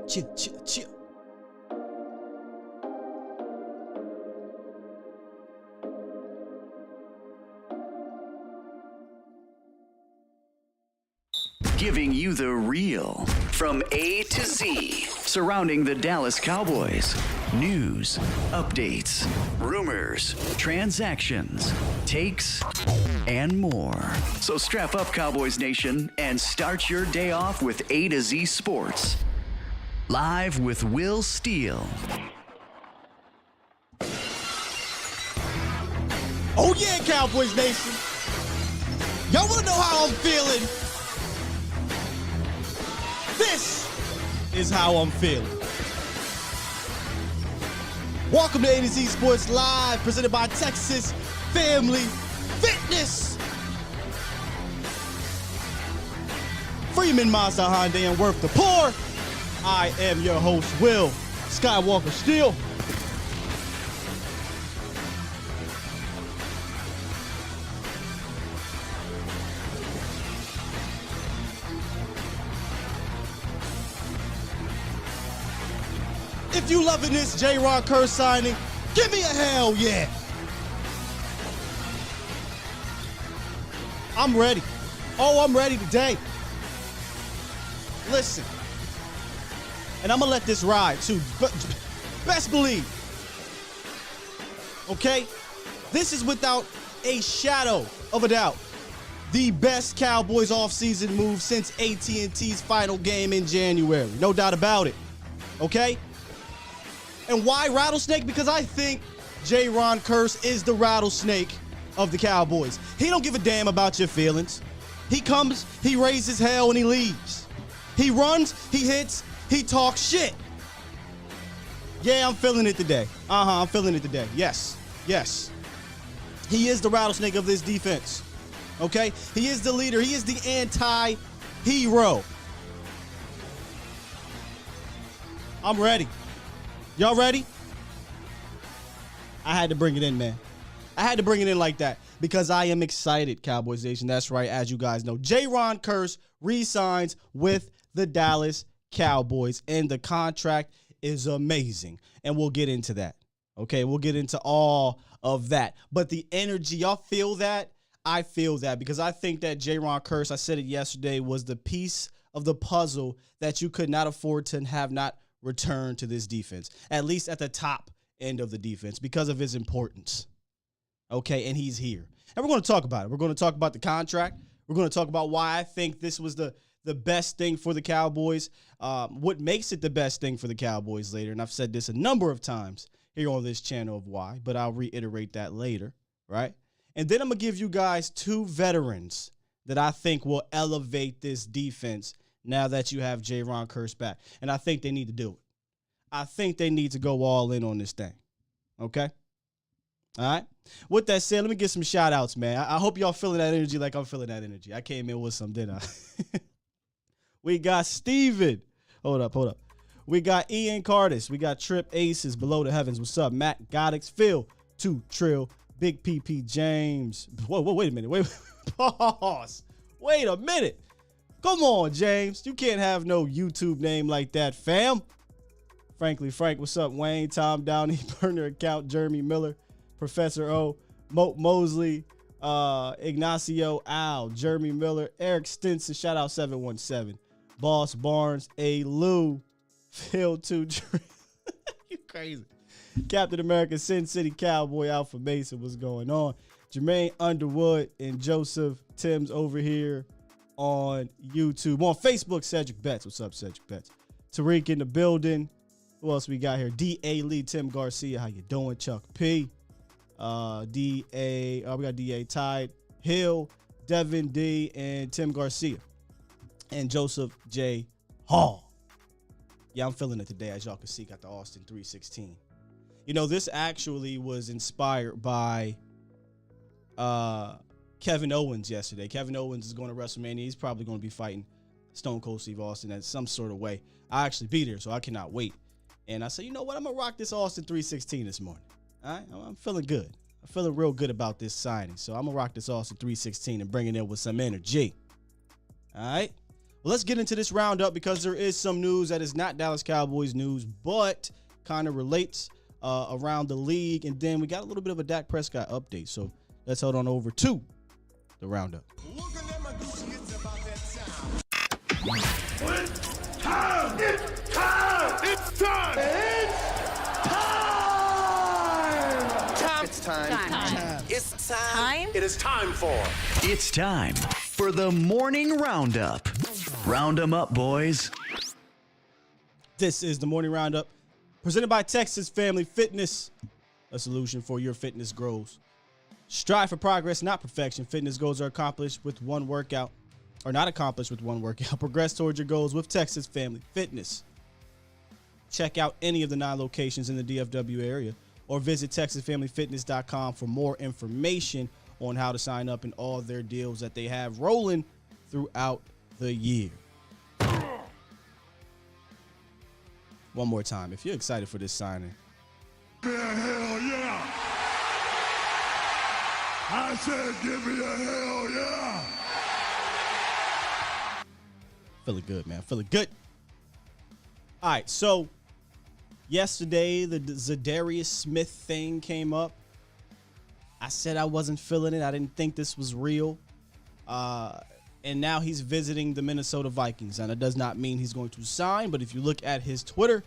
Chill, chill, chill. Giving you the real from A to Z surrounding the Dallas Cowboys. News, updates, rumors, transactions, takes, and more. So strap up, Cowboys Nation, and start your day off with A to Z Sports. Live with Will Steele. Oh yeah, Cowboys Nation. Y'all want to know how I'm feeling? This is how I'm feeling. Welcome to A to Z Sports Live, presented by Texas Family Fitness. Freeman Mazda Hyundai and Worth the Poor. I am your host, Will Skywalker Steele. If you loving this Jayron Kearse signing, give me a hell yeah. I'm ready. Oh, I'm ready today. Listen. And I'm going to let this ride too. Best believe. Okay? This is without a shadow of a doubt the best Cowboys offseason move since AT&T's final game in January. No doubt about it. Okay? And why rattlesnake? Because I think Jayron Kearse is the rattlesnake of the Cowboys. He don't give a damn about your feelings. He comes, he raises hell, and he leaves. He runs, he hits, he talks shit. Yeah, I'm feeling it today. I'm feeling it today. Yes, yes. He is the rattlesnake of this defense. Okay? He is the leader. He is the anti-hero. I'm ready. Y'all ready? I had to bring it in, man. I had to bring it in like that because I am excited, Cowboys Nation. That's right, as you guys know. Jayron Kearse re-signs with the Dallas Cowboys, and the contract is amazing. And we'll get into that. Okay, we'll get into all of that. But the energy, y'all feel that? I feel that because I think that Jayron Kearse, I said it yesterday, was the piece of the puzzle that you could not afford to have not return to this defense, at least at the top end of the defense, because of his importance. Okay, and he's here. And we're going to talk about it. We're going to talk about the contract. We're going to talk about why I think this was the best thing for the Cowboys, what makes it the best thing for the Cowboys later. And I've said this a number of times here on this channel of why, but I'll reiterate that later, right? And then I'm going to give you guys two veterans that I think will elevate this defense now that you have Jayron Kearse back. And I think they need to do it. I think they need to go all in on this thing. Okay? All right? With that said, let me get some shout-outs, man. I hope y'all feeling that energy like I'm feeling that energy. I came in with some, didn't I? We got Steven. Hold up. We got Ian Cardis. We got Trip Aces, Below the Heavens. What's up? Matt Goddix, Phil, 2 Trill, Big PP James. Whoa, wait a minute. Pause. Wait a minute. Come on, James. You can't have no YouTube name like that, fam. Frankly, Frank, what's up? Wayne, Tom Downey, burner account, Jeremy Miller, Professor O, Moat Mosley, Ignacio Al, Jeremy Miller, Eric Stinson, shout out 717, Boss Barnes, A. Lou, Phil 2, you crazy. Captain America, Sin City Cowboy, Alpha Mason, what's going on? Jermaine Underwood and Joseph Timms over here on YouTube. On Facebook, Cedric Betts. What's up, Cedric Betts? Tariq in the building. Who else we got here? D.A. Lee, Tim Garcia. How you doing? Chuck P. D.A. We got D.A. Tide, Hill, Devin D, and Tim Garcia. And Joseph J. Hall. Yeah, I'm feeling it today. As y'all can see, got the Austin 316. You know, this actually was inspired by Kevin Owens yesterday. Kevin Owens is going to WrestleMania. He's probably going to be fighting Stone Cold Steve Austin in some sort of way. I actually be there, so I cannot wait. And I said, you know what? I'm going to rock this Austin 316 this morning. All right? I'm feeling good. I'm feeling real good about this signing. So I'm going to rock this Austin 316 and bring it in with some energy. All right? Well, let's get into this roundup because there is some news that is not Dallas Cowboys news, but kind of relates around the league. And then we got a little bit of a Dak Prescott update. So let's head on over to the roundup. It's time! It's time! It's time! It's time! It's time! It is time for... It's time for the morning roundup. Round 'em up, boys. This is the morning roundup presented by Texas Family Fitness, a solution for your fitness goals. Strive for progress, not perfection. Fitness goals are accomplished with one workout, or not accomplished with one workout. Progress towards your goals with Texas Family Fitness. Check out any of the 9 locations in the DFW area or visit TexasFamilyFitness.com for more information on how to sign up and all their deals that they have rolling throughout the year. One more time, if you're excited for this signing. Hell yeah! I said give me a hell yeah! Feeling good, man. Feeling good. All right, so yesterday the Zadarius Smith thing came up. I said I wasn't feeling it. I didn't think this was real. And now he's visiting the Minnesota Vikings. And it does not mean he's going to sign, but if you look at his Twitter,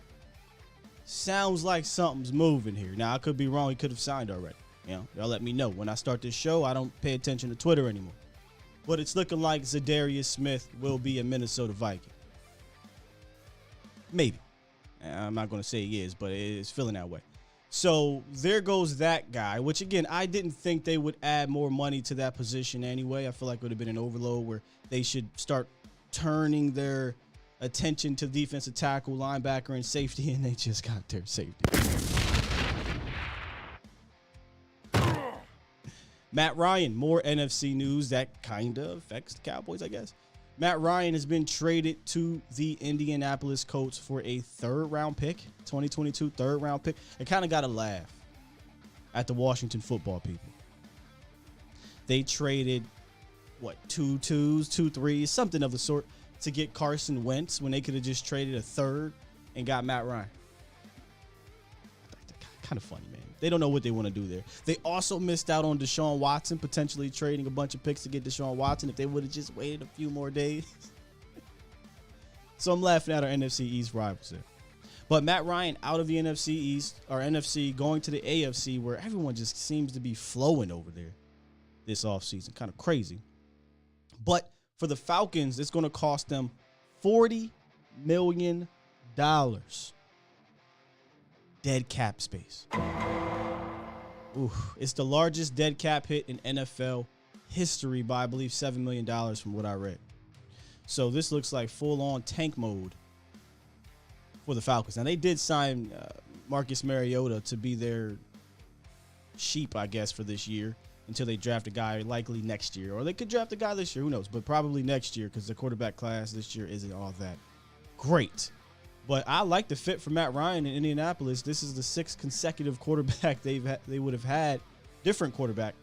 sounds like something's moving here. Now, I could be wrong. He could have signed already. You know, y'all let me know. When I start this show, I don't pay attention to Twitter anymore. But it's looking like Zadarius Smith will be a Minnesota Viking. Maybe. I'm not going to say he is, but it is feeling that way. So there goes that guy, which, again, I didn't think they would add more money to that position anyway. I feel like it would have been an overload where they should start turning their attention to defensive tackle, linebacker, and safety, and they just got their safety. Matt Ryan, more NFC news that kind of affects the Cowboys, I guess. Matt Ryan has been traded to the Indianapolis Colts for a third-round pick, 2022 third-round pick. It kind of got a laugh at the Washington football people. They traded, what, 2 2s, 2 3s, something of the sort, to get Carson Wentz when they could have just traded a third and got Matt Ryan. Kind of funny, man. They don't know what they want to do there. They also missed out on Deshaun Watson, potentially trading a bunch of picks to get Deshaun Watson if they would have just waited a few more days. So I'm laughing at our NFC East rivals there. But Matt Ryan out of the NFC East, or NFC going to the AFC, where everyone just seems to be flowing over there this offseason. Kind of crazy. But for the Falcons, it's going to cost them $40 million. Dead cap space. Ooh, it's the largest dead cap hit in NFL history by, I believe, $7 million from what I read. So this looks like full-on tank mode for the Falcons. Now, they did sign Marcus Mariota to be their sheep, I guess, for this year until they draft a guy likely next year. Or they could draft a guy this year, who knows, but probably next year because the quarterback class this year isn't all that great. But I like the fit for Matt Ryan in Indianapolis. This is the 6th consecutive quarterback they would have had, different quarterback,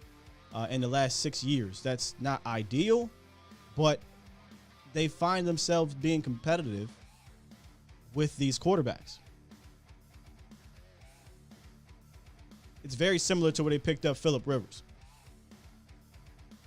in the last 6 years. That's not ideal, but they find themselves being competitive with these quarterbacks. It's very similar to where they picked up Phillip Rivers.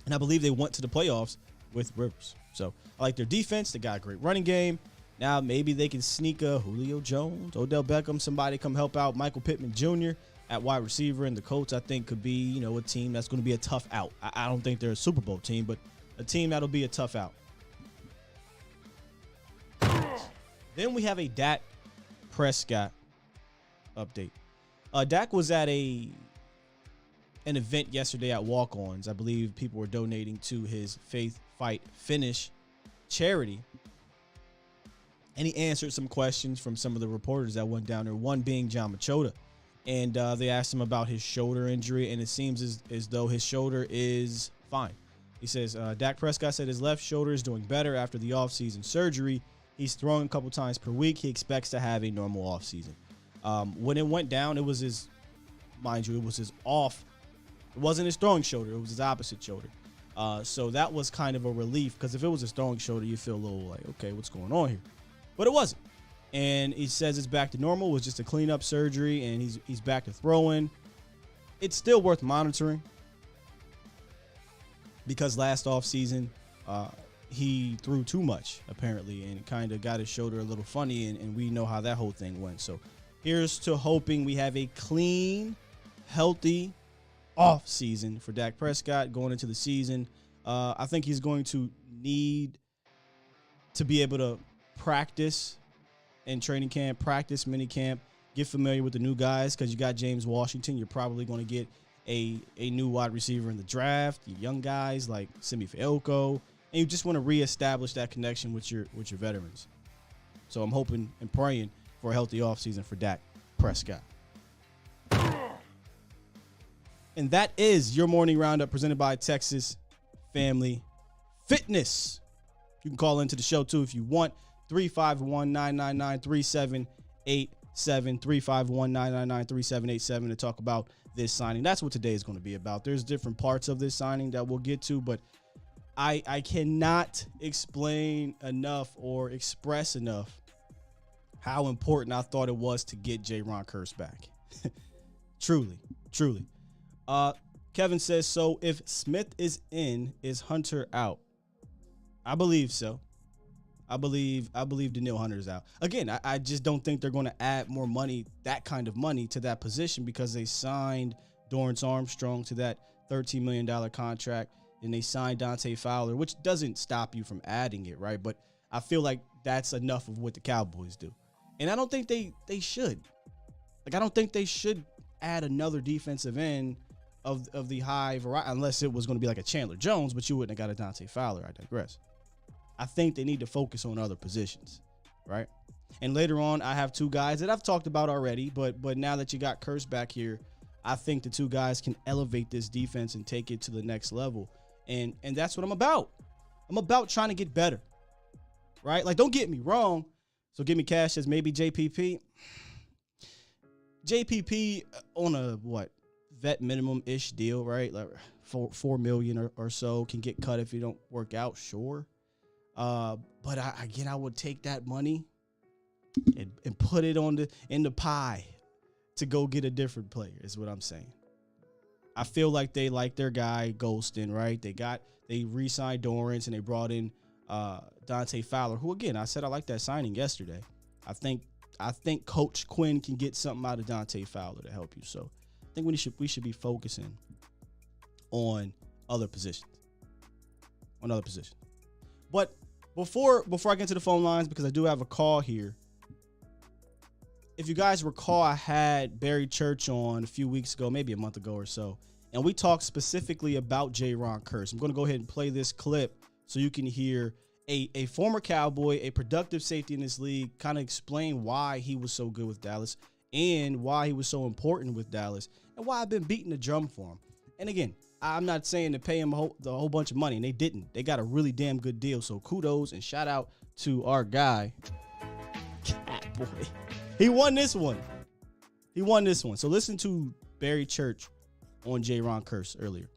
And I believe they went to the playoffs with Rivers. So I like their defense. They got a great running game. Now maybe they can sneak a Julio Jones, Odell Beckham, somebody come help out Michael Pittman Jr. at wide receiver. And the Colts, I think, could be, a team that's going to be a tough out. I don't think they're a Super Bowl team, but a team that'll be a tough out. Then we have a Dak Prescott update. Dak was at an event yesterday at Walk-Ons. I believe people were donating to his Faith Fight Finish charity. And he answered some questions from some of the reporters that went down there, one being John Machota. And they asked him about his shoulder injury, and it seems as though his shoulder is fine. He says, Dak Prescott said his left shoulder is doing better after the offseason surgery. He's throwing a couple times per week. He expects to have a normal offseason. When it went down, it was his off. It wasn't his throwing shoulder. It was his opposite shoulder. So that was kind of a relief, because if it was a throwing shoulder, you feel a little like, okay, what's going on here? But it wasn't. And he says it's back to normal. It was just a cleanup surgery, and he's back to throwing. It's still worth monitoring, because last offseason, he threw too much, apparently, and kind of got his shoulder a little funny, and we know how that whole thing went. So here's to hoping we have a clean, healthy off season for Dak Prescott going into the season. I think he's going to need to be able to practice in training camp, practice mini camp, get familiar with the new guys, because you got James Washington. You're probably going to get a new wide receiver in the draft, you young guys like Simi Fehoko, and you just want to reestablish that connection with your veterans. So I'm hoping and praying for a healthy offseason for Dak Prescott. And that is your morning roundup presented by Texas Family Fitness. You can call into the show too if you want. 351-999-3787, 351-999-3787 to talk about this signing. That's what today is going to be about. There's different parts of this signing that we'll get to, but I cannot explain enough or express enough how important I thought it was to get Jayron Kearse back. Truly. Kevin says, so if Smith is in, is Hunter out? I believe so. I believe Danielle Hunter is out. Again, I just don't think they're going to add more money, that kind of money, to that position, because they signed Dorrance Armstrong to that $13 million contract, and they signed Dante Fowler, which doesn't stop you from adding it, right? But I feel like that's enough of what the Cowboys do. And I don't think they should. Like, I don't think they should add another defensive end of the high variety, unless it was going to be like a Chandler Jones, but you wouldn't have got a Dante Fowler. I digress. I think they need to focus on other positions, right? And later on, I have two guys that I've talked about already, but now that you got Kearse back here, I think the two guys can elevate this defense and take it to the next level. And that's what I'm about. I'm about trying to get better, right? Like, don't get me wrong. So Give Me Cash says maybe JPP. JPP on a, vet minimum-ish deal, right? Like $4 million or so, can get cut if you don't work out, sure. But I would take that money and put it in the pie to go get a different player, is what I'm saying. I feel like they like their guy Golston, right? They re-signed Dorrance, and they brought in Dante Fowler, who, again, I said I like that signing yesterday. I think Coach Quinn can get something out of Dante Fowler to help you. So I think we should be focusing on other positions. But before I get to the phone lines, because I do have a call here, if you guys recall, I had Barry Church on a few weeks ago, maybe a month ago or so, and we talked specifically about Jayron Kearse. I'm going to go ahead and play this clip so you can hear a former Cowboy, a productive safety in this league, kind of explain why he was so good with Dallas and why he was so important with Dallas and why I've been beating the drum for him. And again, I'm not saying to pay him the whole bunch of money, and they didn't. They got a really damn good deal. So kudos and shout out to our guy, Catboy. He won this one. So listen to Barry Church on Jayron Kearse earlier.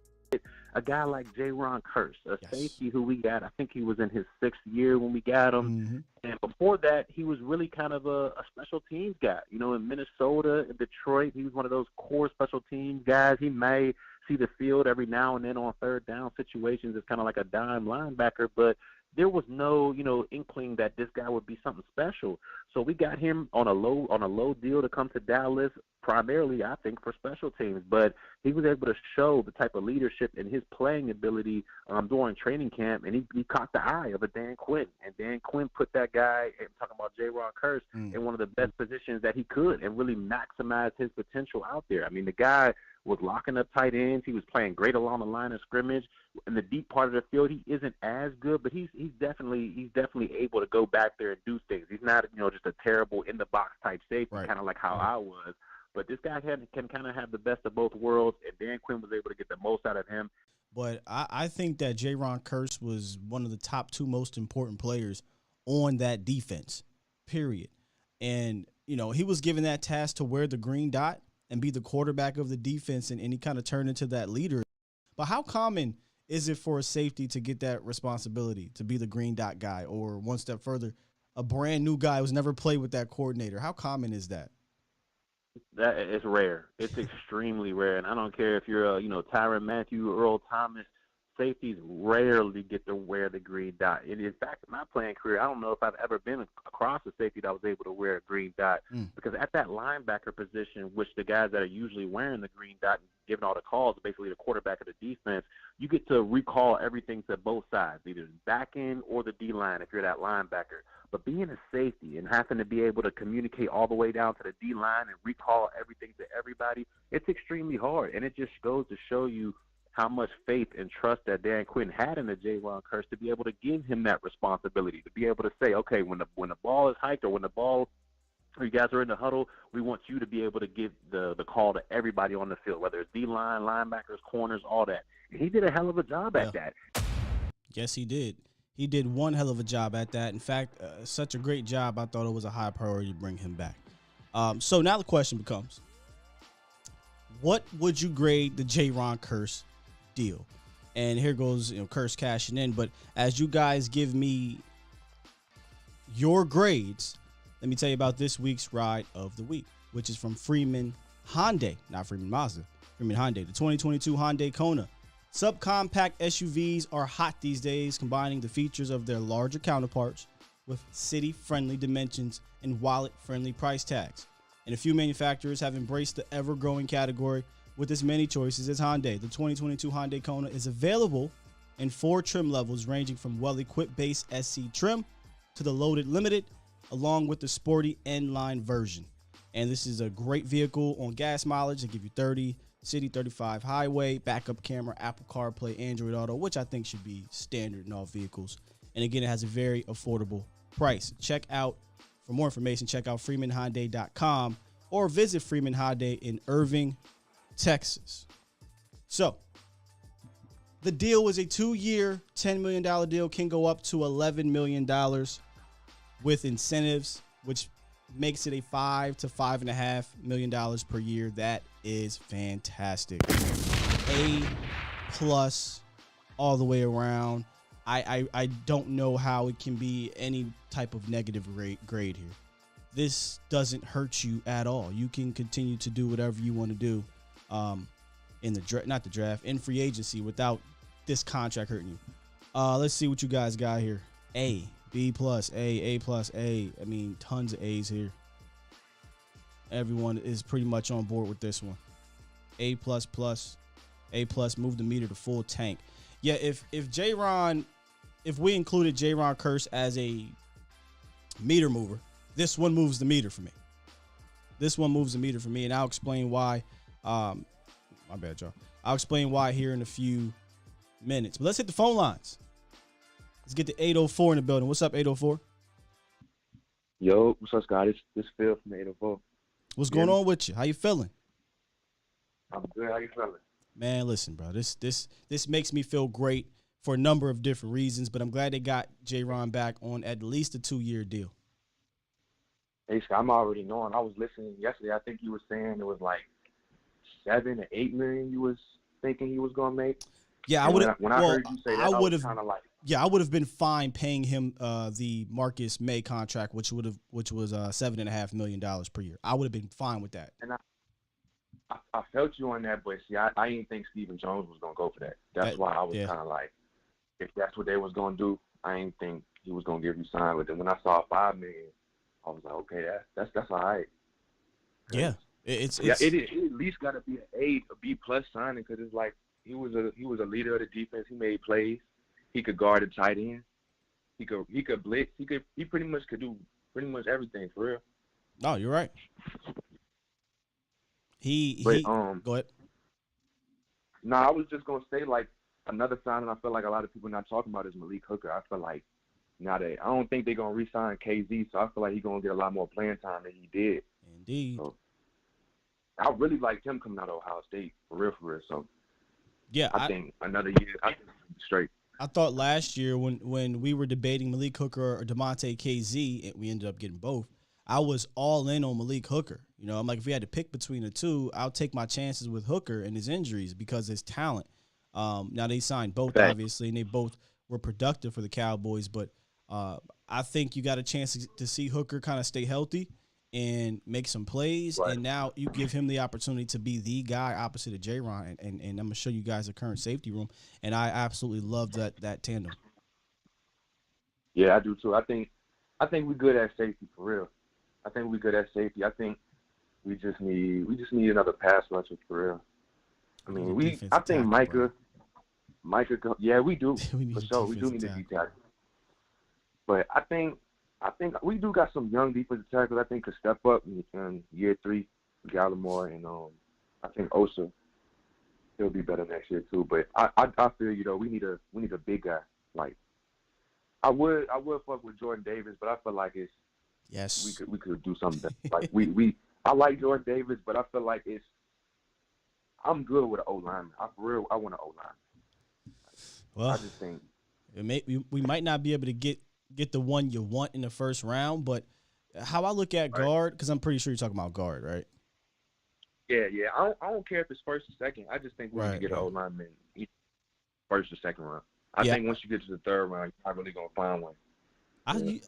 A guy like Jayron Kearse, a safety who we got, I think he was in his 6th year when we got him. Mm-hmm. And before that, he was really kind of a special teams guy. You know, in Minnesota, in Detroit, he was one of those core special teams guys. He may see the field every now and then on third down situations as kind of like a dime linebacker, but there was no, inkling that this guy would be something special. So we got him on a low deal to come to Dallas, primarily, I think, for special teams. But he was able to show the type of leadership and his playing ability during training camp, and he caught the eye of a Dan Quinn. And Dan Quinn put that guy, I'm talking about Jayron Kearse, in one of the best positions that he could and really maximize his potential out there. I mean, the guy was locking up tight ends. He was playing great along the line of scrimmage. In the deep part of the field, he isn't as good, but he's definitely able to go back there and do things. He's not, just a terrible in-the-box type safety, right, kind of like how I was. But this guy can kind of have the best of both worlds, and Dan Quinn was able to get the most out of him. But I think that Jayron Kearse was one of the top 2 most important players on that defense, period. And, he was given that task to wear the green dot and be the quarterback of the defense, and he kind of turned into that leader. But how common is it for a safety to get that responsibility, to be the green dot guy, or one step further, a brand new guy who's never played with that coordinator? How common is that? That it's rare. It's extremely rare, and I don't care if you're Tyrann Mathieu, Earl Thomas. Safeties rarely get to wear the green dot. And in fact, in my playing career, I don't know if I've ever been across a safety that was able to wear a green dot. Because at that linebacker position, which the guys that are usually wearing the green dot and giving all the calls, basically the quarterback of the defense, you get to recall everything to both sides, either the back end or the D-line if you're that linebacker. But being a safety and having to be able to communicate all the way down to the D-line and recall everything to everybody, it's extremely hard. And it just goes to show you how much faith and trust that Dan Quinn had in the Jayron Kearse to be able to give him that responsibility, to be able to say, okay, when the ball is hiked or when the ball, or you guys are in the huddle, we want you to be able to give the call to everybody on the field, whether it's D-line, linebackers, corners, all that. And he did a hell of a job at that. Yes, he did. He did one hell of a job at that. In fact, such a great job, I thought it was a high priority to bring him back. So now the question becomes, what would you grade the Jayron Kearse deal? And here goes, Kearse cashing in. But as you guys give me your grades, let me tell you about this week's ride of the week, which is from Freeman Hyundai, not Freeman Mazda, Freeman Hyundai, the 2022 Hyundai Kona. Subcompact SUVs are hot these days, combining the features of their larger counterparts with city-friendly dimensions and wallet-friendly price tags. And a few manufacturers have embraced the ever-growing category with as many choices as Hyundai. The 2022 Hyundai Kona is available in 4 trim levels, ranging from well-equipped base SC trim to the loaded limited, along with the sporty N-line version. And this is a great vehicle on gas mileage. They give you 30 city, 35 highway, backup camera, Apple CarPlay, Android Auto, which I think should be standard in all vehicles. And again, it has a very affordable price. For more information, check out freemanhyundai.com or visit Freeman Hyundai in Irving, Texas. So the deal was a 2-year, $10 million deal, can go up to $11 million with incentives, which makes it a $5 to $5.5 million per year. That is fantastic. A plus all the way around. I don't know how it can be any type of negative grade here. This doesn't hurt you at all. You can continue to do whatever you want to do in free agency without this contract hurting you. Let's see what you guys got here. A, B plus, A plus, A. I mean, tons of A's here. Everyone is pretty much on board with this one. A plus plus, A plus, move the meter to full tank. Yeah, if we included Jayron Kearse as a meter mover, this one moves the meter for me. And I'll explain why. My bad, y'all. I'll explain why here in a few minutes. But let's hit the phone lines. Let's get to 804 in the building. What's up, 804? Yo, what's up, Scott? This Phil from 804. What's going on with you? How you feeling? I'm good. How you feeling? Man, listen, bro. This makes me feel great for a number of different reasons, but I'm glad they got Jayron back on at least a 2-year deal. Hey, Scott, I'm already knowing. I was listening yesterday. I think you were saying it was like $7 to $8 million you was thinking he was gonna make. Yeah, I would have. When I heard you say that, I was kind of like, yeah, I would have been fine paying him the Marcus May contract, which was $7.5 million per year. I would have been fine with that. And I felt you on that, but see, I didn't think Stephen Jones was gonna go for that. That's why I was kind of like, if that's what they was gonna do, I didn't think he was gonna give you sign with it. When I saw $5 million, I was like, okay, that's all right. Yeah, it at least got to be an A, a B plus signing, because it's like he was a leader of the defense. He made plays. He could guard a tight end. He could blitz. He pretty much could do pretty much everything for real. No, you're right. Go ahead. No, I was just gonna say, like, another signing I feel like a lot of people not talking about is Malik Hooker. I feel like I don't think they're gonna re-sign KZ, so I feel like he's gonna get a lot more playing time than he did. Indeed. So, I really liked him coming out of Ohio State, for real. So yeah, I think another year, I think he'll be straight. I thought last year when we were debating Malik Hooker or DeMonte KZ, and we ended up getting both, I was all in on Malik Hooker. You know, I'm like, if we had to pick between the two, I'll take my chances with Hooker and his injuries because his talent. Now they signed both, obviously, and they both were productive for the Cowboys. But I think you got a chance to see Hooker kind of stay healthy and make some plays. Right. And now you give him the opportunity to be the guy opposite of Jayron. And I'm going to show you guys the current safety room. And I absolutely love that tandem. Yeah, I do too. I think we're good at safety for real. I think we're good at safety. I think we just need another pass rusher for real. I mean, I think Micah, yeah, we do for sure. We do need a deep tackle. But I think we do got some young defensive tackles. I think could step up in year 3, Gallimore, and I think Osa, he'll be better next year too. But I feel we need a big guy. Like I would fuck with Jordan Davis, but I feel like we could do something. Like I like Jordan Davis, but I feel like I'm good with an O-lineman. I want an O-lineman. Well, I just think we might not be able to get the one you want in the first round, but how I look at guard, because I'm pretty sure you're talking about guard, right? Yeah. I don't care if it's first or second. I just think we need to get an O-lineman first or second round. I think once you get to the third round, you're not really going to find one.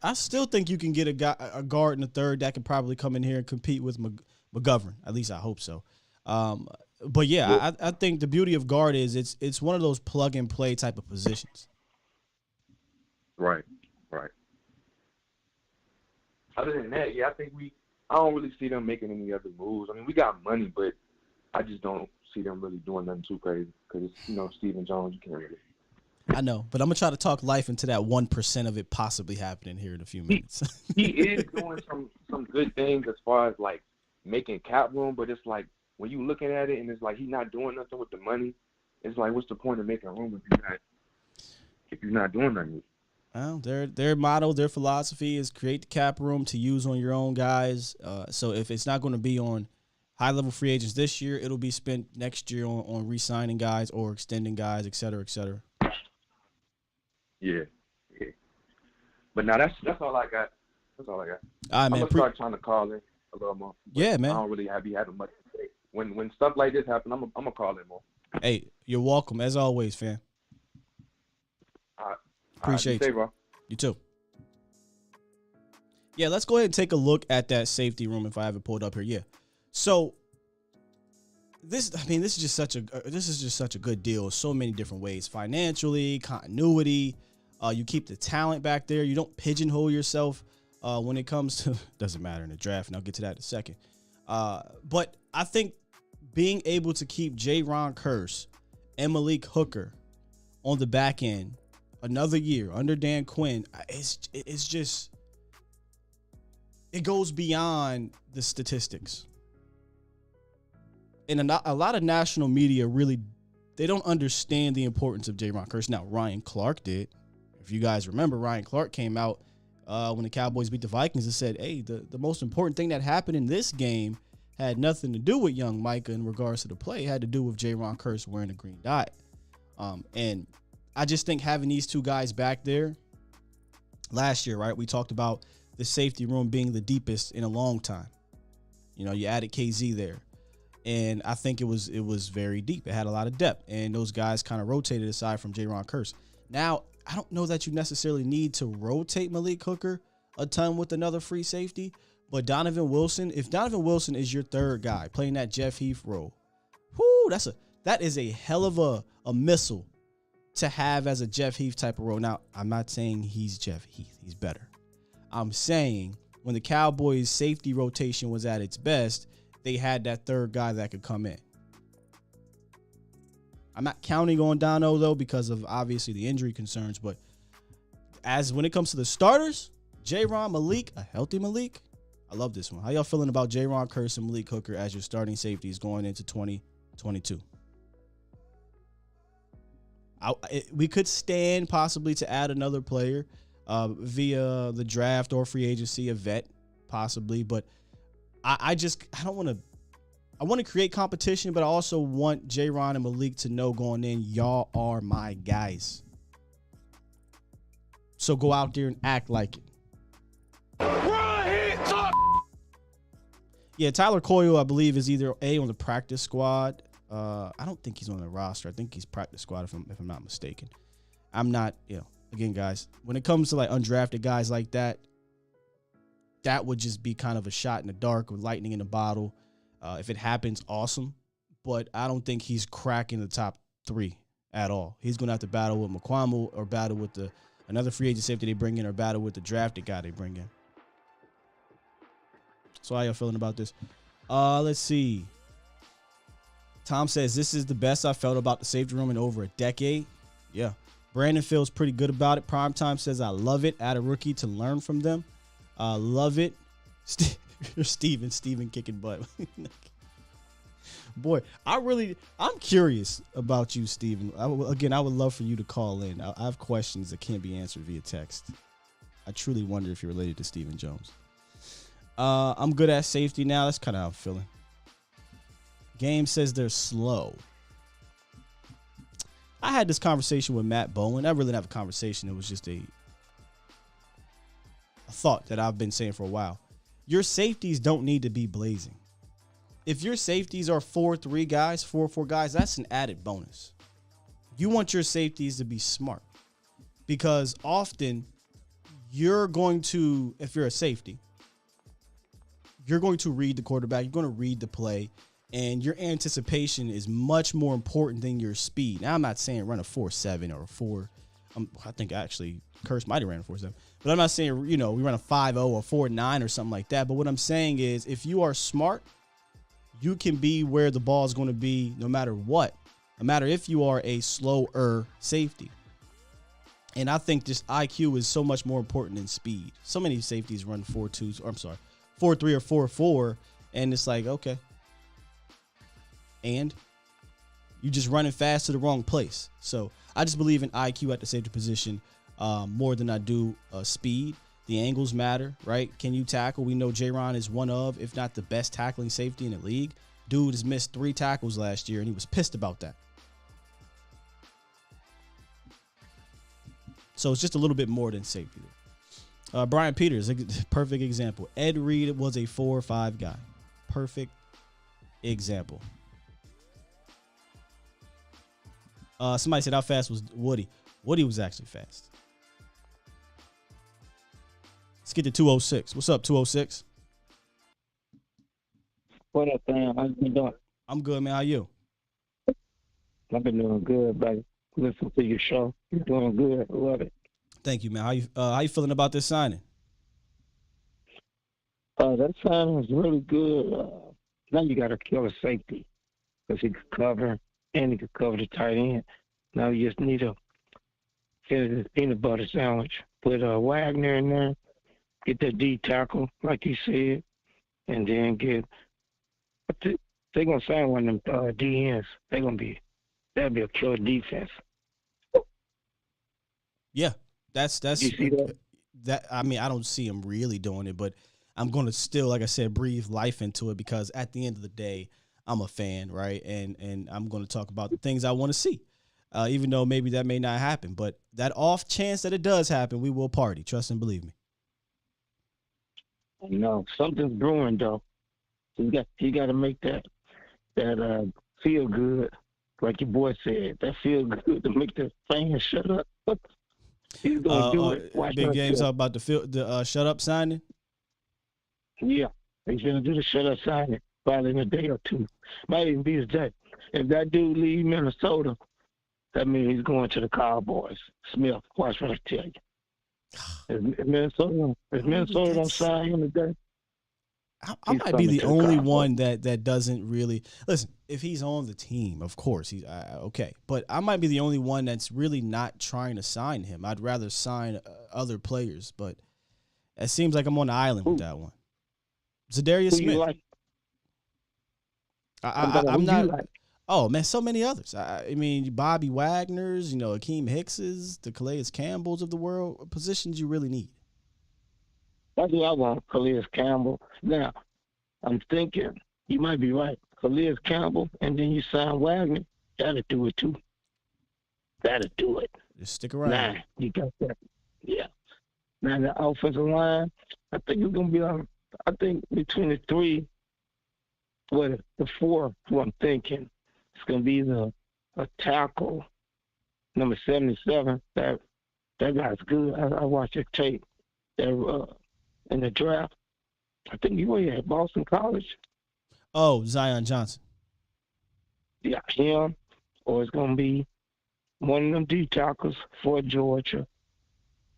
I still think you can get a guard in the third that could probably come in here and compete with McGovern. At least I hope so. But yeah, I think the beauty of guard is it's one of those plug and play type of positions. Right. Other than that, yeah, I don't really see them making any other moves. I mean, we got money, but I just don't see them really doing nothing too crazy because Stephen Jones, you can't really. I know, but I'm gonna try to talk life into that 1% of it possibly happening here in a few minutes. He is doing some good things as far as like making cap room, but it's like when you looking at it and it's like he's not doing nothing with the money. It's like, what's the point of making room if you're not doing nothing? Well, their motto, their philosophy is create the cap room to use on your own guys. So if it's not going to be on high-level free agents this year, it'll be spent next year on re-signing guys or extending guys, et cetera, et cetera. Yeah. But now that's all I got. That's all I got. All right, man. I'm gonna start trying to call in a little more. Yeah, man. I don't really be having much to say. When stuff like this happen, I'm gonna call in more. Hey, you're welcome as always, fam. All right. Appreciate you. Bro. You too. Yeah, let's go ahead and take a look at that safety room if I have it pulled up here. Yeah. So this is just such a good deal. So many different ways. Financially, continuity. You keep the talent back there. You don't pigeonhole yourself when it comes to doesn't matter in the draft, and I'll get to that in a second. But I think being able to keep Jayron Kearse and Malik Hooker on the back end another year under Dan Quinn, it's just it goes beyond the statistics. And a lot of national media really, they don't understand the importance of Jayron Kearse. Now, Ryan Clark did. If you guys remember, Ryan Clark came out when the Cowboys beat the Vikings and said, hey, the most important thing that happened in this game had nothing to do with young Micah in regards to the play. It had to do with Jayron Kearse wearing a green dot. And I just think having these two guys back there last year, right, we talked about the safety room being the deepest in a long time. You added KZ there. And I think it was very deep. It had a lot of depth. And those guys kind of rotated aside from Jayron Kearse. Now, I don't know that you necessarily need to rotate Malik Hooker a ton with another free safety. But Donovan Wilson, if Donovan Wilson is your third guy playing that Jeff Heath role, that is a hell of a missile to have as a Jeff Heath type of role. Now, I'm not saying he's Jeff Heath. He's better. I'm saying when the Cowboys' safety rotation was at its best, they had that third guy that could come in. I'm not counting on Dono, though, because of obviously the injury concerns. But as when it comes to the starters, Jayron, Malik, a healthy Malik, I love this one. How y'all feeling about Jayron Kearse and Malik Hooker as your starting safeties going into 2022? We could stand possibly to add another player via the draft or free agency, a vet possibly, but I want to create competition, but I also want Jayron and Malik to know going in, y'all are my guys. So go out there and act like it. Yeah, Tyler Coyle, I believe, is either A, on the practice squad I don't think he's on the roster. I think he's practice squad if I'm not mistaken. I'm not, again, guys, when it comes to like undrafted guys like that, that would just be kind of a shot in the dark or lightning in a bottle. If it happens, awesome. But I don't think he's cracking the top 3 at all. He's going to have to battle with Mukuamu or battle with another free agent safety they bring in or battle with the drafted guy they bring in. So how y'all feeling about this? Let's see. Tom says, this is the best I felt about the safety room in over a decade. Yeah. Brandon feels pretty good about it. Primetime says, I love it. Add a rookie to learn from them. Love it. Steven kicking butt. Boy, I'm curious about you, Steven. I would love for you to call in. I have questions that can't be answered via text. I truly wonder if you're related to Stephen Jones. I'm good at safety now. That's kind of how I'm feeling. Game says they're slow. I had this conversation with Matt Bowen. I really didn't have a conversation. It was just a thought that I've been saying for a while. Your safeties don't need to be blazing. If your safeties are 4-3 guys, 4-4 guys, that's an added bonus. You want your safeties to be smart because often you're going to, if you're a safety, you're going to read the quarterback, you're going to read the play, and your anticipation is much more important than your speed. Now, I'm not saying run a 4.7 or a 4. I think actually Kearse might have ran a 4.7. But I'm not saying, we run a 5.0 or 4.9 or something like that. But what I'm saying is if you are smart, you can be where the ball is going to be no matter what. No matter if you are a slower safety. And I think just IQ is so much more important than speed. So many safeties run 4.2, or 4.3 or 4.4, and it's like, okay. And you just running fast to the wrong place. So I just believe in IQ at the safety position more than I do speed. The angles matter, right? Can you tackle? We know Jayron is one of, if not the best tackling safety in the league. Dude has missed 3 tackles last year, and he was pissed about that. So it's just a little bit more than safety. Brian Peters, a perfect example. Ed Reed was a 4 or 5 guy. Perfect example. Somebody said how fast was Woody. Woody was actually fast. Let's get to 206. What's up, 206? What up, fam? How you been doing? I'm good, man. How you? I've been doing good, buddy. Listen to your show. You're doing good. I love it. Thank you, man. How you feeling about this signing? That signing was really good. Now you got to kill a safety because he could cover and he could cover the tight end. Now you just need to get his peanut butter sandwich. Put Wagner in there. Get that D tackle, like you said, and then they're gonna sign one of them DNs. That'll be a killer defense. Yeah, that's you see that. I mean, I don't see him really doing it, but I'm gonna still, like I said, breathe life into it because at the end of the day, I'm a fan, right? And I'm gonna talk about the things I want to see, even though maybe that may not happen. But that off chance that it does happen, we will party. Trust and believe me. No, something's brewing though. You got to make that feel good, like your boy said. That feel good to make the fans shut up. He's gonna do it. Watch Big Game's talking about the shut up signing. Yeah, he's gonna do the shut up signing probably in a day or two. Might even be his day. If that dude leave Minnesota, that means he's going to the Cowboys. Smith, watch what I tell you. If Minnesota don't sign him today, I might be the only one that doesn't really listen. If he's on the team, of course he's okay. But I might be the only one that's really not trying to sign him. I'd rather sign other players. But it seems like I'm on the island with that one. Zadarius Smith. Like? I'm not. Like? Oh man, so many others. I mean, Bobby Wagner's, Akeem Hicks's, the Calais Campbell's of the world, positions you really need. That's what I want, Calais Campbell. Now, I'm thinking you might be right, Calais Campbell, and then you sign Wagner. That'll do it too. That'll do it. Just stick around. Nah, you got that. Yeah. Now the offensive line, I think it's gonna be I think between the 3, the 4, who I'm thinking. It's going to be a tackle, number 77. That guy's good. I watched his tape there in the draft. I think you were at Boston College. Oh, Zion Johnson. Yeah, him. Or it's going to be one of them D tackles for Georgia,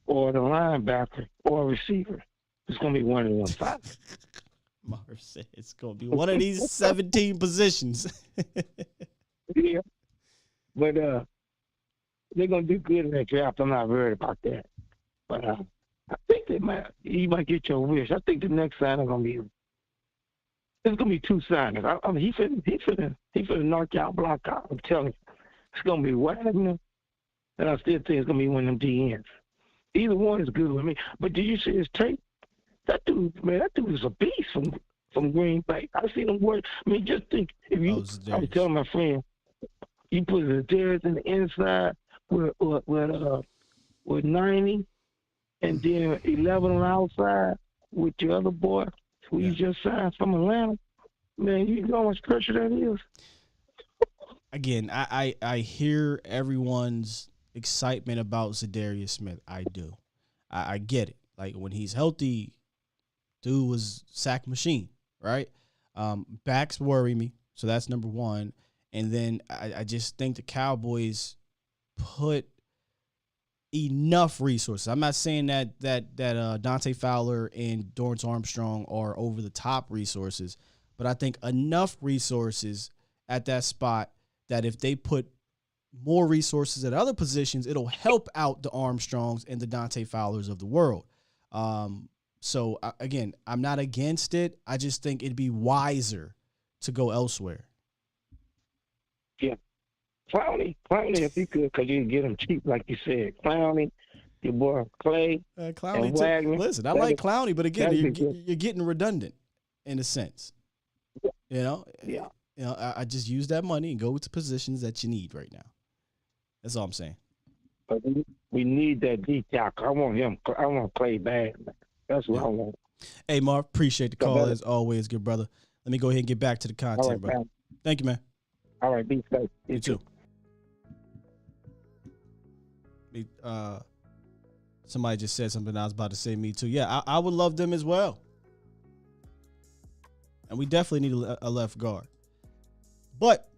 or the linebacker, or a receiver. It's going to be one of them 5. Marv said it's going to be one of these 17 positions. Yeah. But they're going to do good in that draft. I'm not worried about that. But I think you might get your wish. I think the next signing going to be, there's going to be 2 signings. I mean, he finna knock out, block out. I'm telling you. It's going to be Wagner, and I still think it's going to be one of them DNs. Either one is good with me. But did you see his tape? That dude was a beast from Green Bay. I seen him work. I mean, just think, if you, I was telling my friend, you put the Darius in the inside with 90, and then 11 on the outside with your other boy who you just signed from Atlanta. Man, you know how much pressure that is. Again, I hear everyone's excitement about Zadarius Smith. I do. I get it. Like, when he's healthy, dude was sack machine, right? Backs worry me, so that's number one. And then I just think the Cowboys put enough resources. I'm not saying that Dante Fowler and Dorrance Armstrong are over the top resources, but I think enough resources at that spot that if they put more resources at other positions, it'll help out the Armstrongs and the Dante Fowlers of the world. So again, I'm not against it. I just think it'd be wiser to go elsewhere. Yeah. Clowney if you could, because you can get him cheap, like you said. Clowney, your boy Clay, Clowney and Wagner. Listen, I like Clowney, but again, you're getting redundant in a sense. Yeah. You know? Yeah. You know, I just use that money and go to positions that you need right now. That's all I'm saying. But we need that D tackle. I want Clay bad. That's what I want. Hey, Marv, appreciate the call as always, good brother. Let me go ahead and get back to the content, all right, brother. man. Thank you, man. All right, be safe. You too. Somebody just said something I was about to say, me too. Yeah, I would love them as well. And we definitely need a left guard. But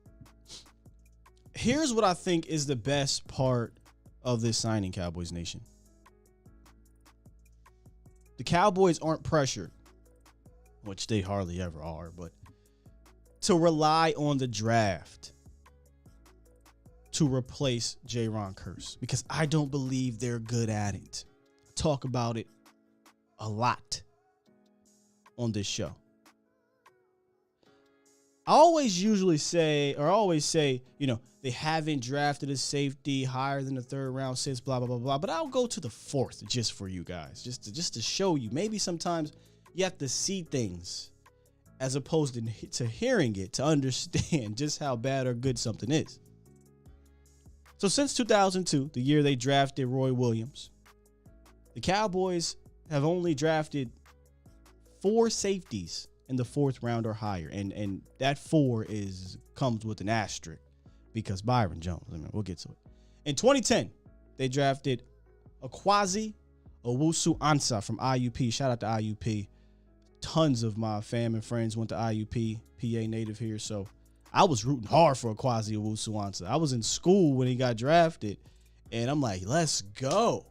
here's what I think is the best part of this signing, Cowboys Nation. The Cowboys aren't pressured, which they hardly ever are, but to rely on the draft to replace Jayron Kearse, because I don't believe they're good at it. Talk about it a lot on this show. I always say, you know, they haven't drafted a safety higher than the 3rd round since blah, blah, blah, blah. But I'll go to the 4th just for you guys, just to show you. Maybe sometimes you have to see things as opposed to hearing it to understand just how bad or good something is. So since 2002, the year they drafted Roy Williams, the Cowboys have only drafted 4 safeties in the 4th round or higher. And that 4 comes with an asterisk because Byron Jones. I mean, we'll get to it. In 2010, they drafted Akwazi Owusu-Ansah from IUP. Shout out to IUP. Tons of my fam and friends went to IUP, PA native here. So I was rooting hard for Akwazi Owusu-Ansah. I was in school when he got drafted, and I'm like, let's go.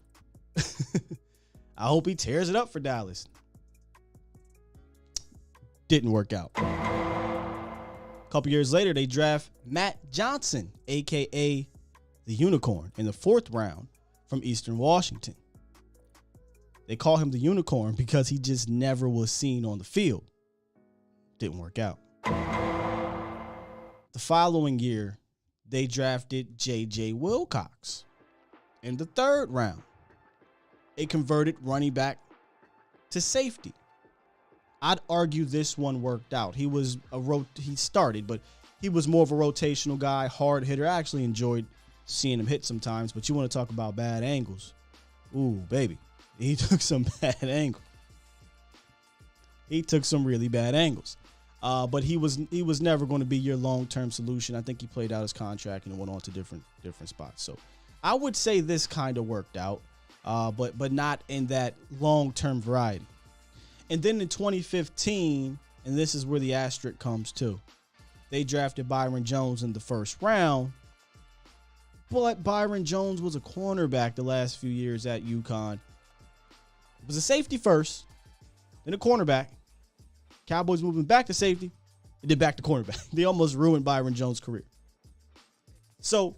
I hope he tears it up for Dallas. Didn't work out. A couple years later, they draft Matt Johnson, a.k.a. the Unicorn, in the 4th round from Eastern Washington. They call him the Unicorn because he just never was seen on the field. Didn't work out. The following year, they drafted J.J. Wilcox in the 3rd round, a converted running back to safety. I'd argue this one worked out. He started, but he was more of a rotational guy, hard hitter. I actually enjoyed seeing him hit sometimes, but you want to talk about bad angles. Ooh, baby. He took some bad angles. He took some really bad angles. But he was never going to be your long-term solution. I think he played out his contract and went on to different spots. So I would say this kind of worked out, but not in that long-term variety. And then in 2015, and this is where the asterisk comes too, they drafted Byron Jones in the first round. But Byron Jones was a cornerback the last few years at UConn. It was a safety first, then a cornerback. Cowboys moving back to safety, and then back to cornerback. They almost ruined Byron Jones' career. So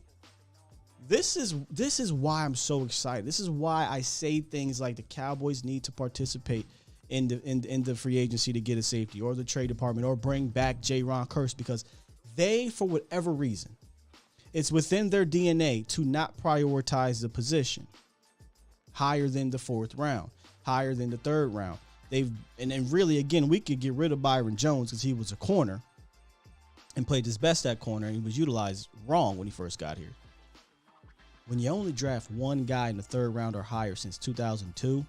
this is why I'm so excited. This is why I say things like the Cowboys need to participate in the free agency to get a safety, or the trade department, or bring back Jayron Kearse, because they, for whatever reason, it's within their DNA to not prioritize the position higher than the fourth round, higher than the third round. And really, again, we could get rid of Byron Jones because he was a corner and played his best at corner, and he was utilized wrong when he first got here. When you only draft one guy in the third round or higher since 2002,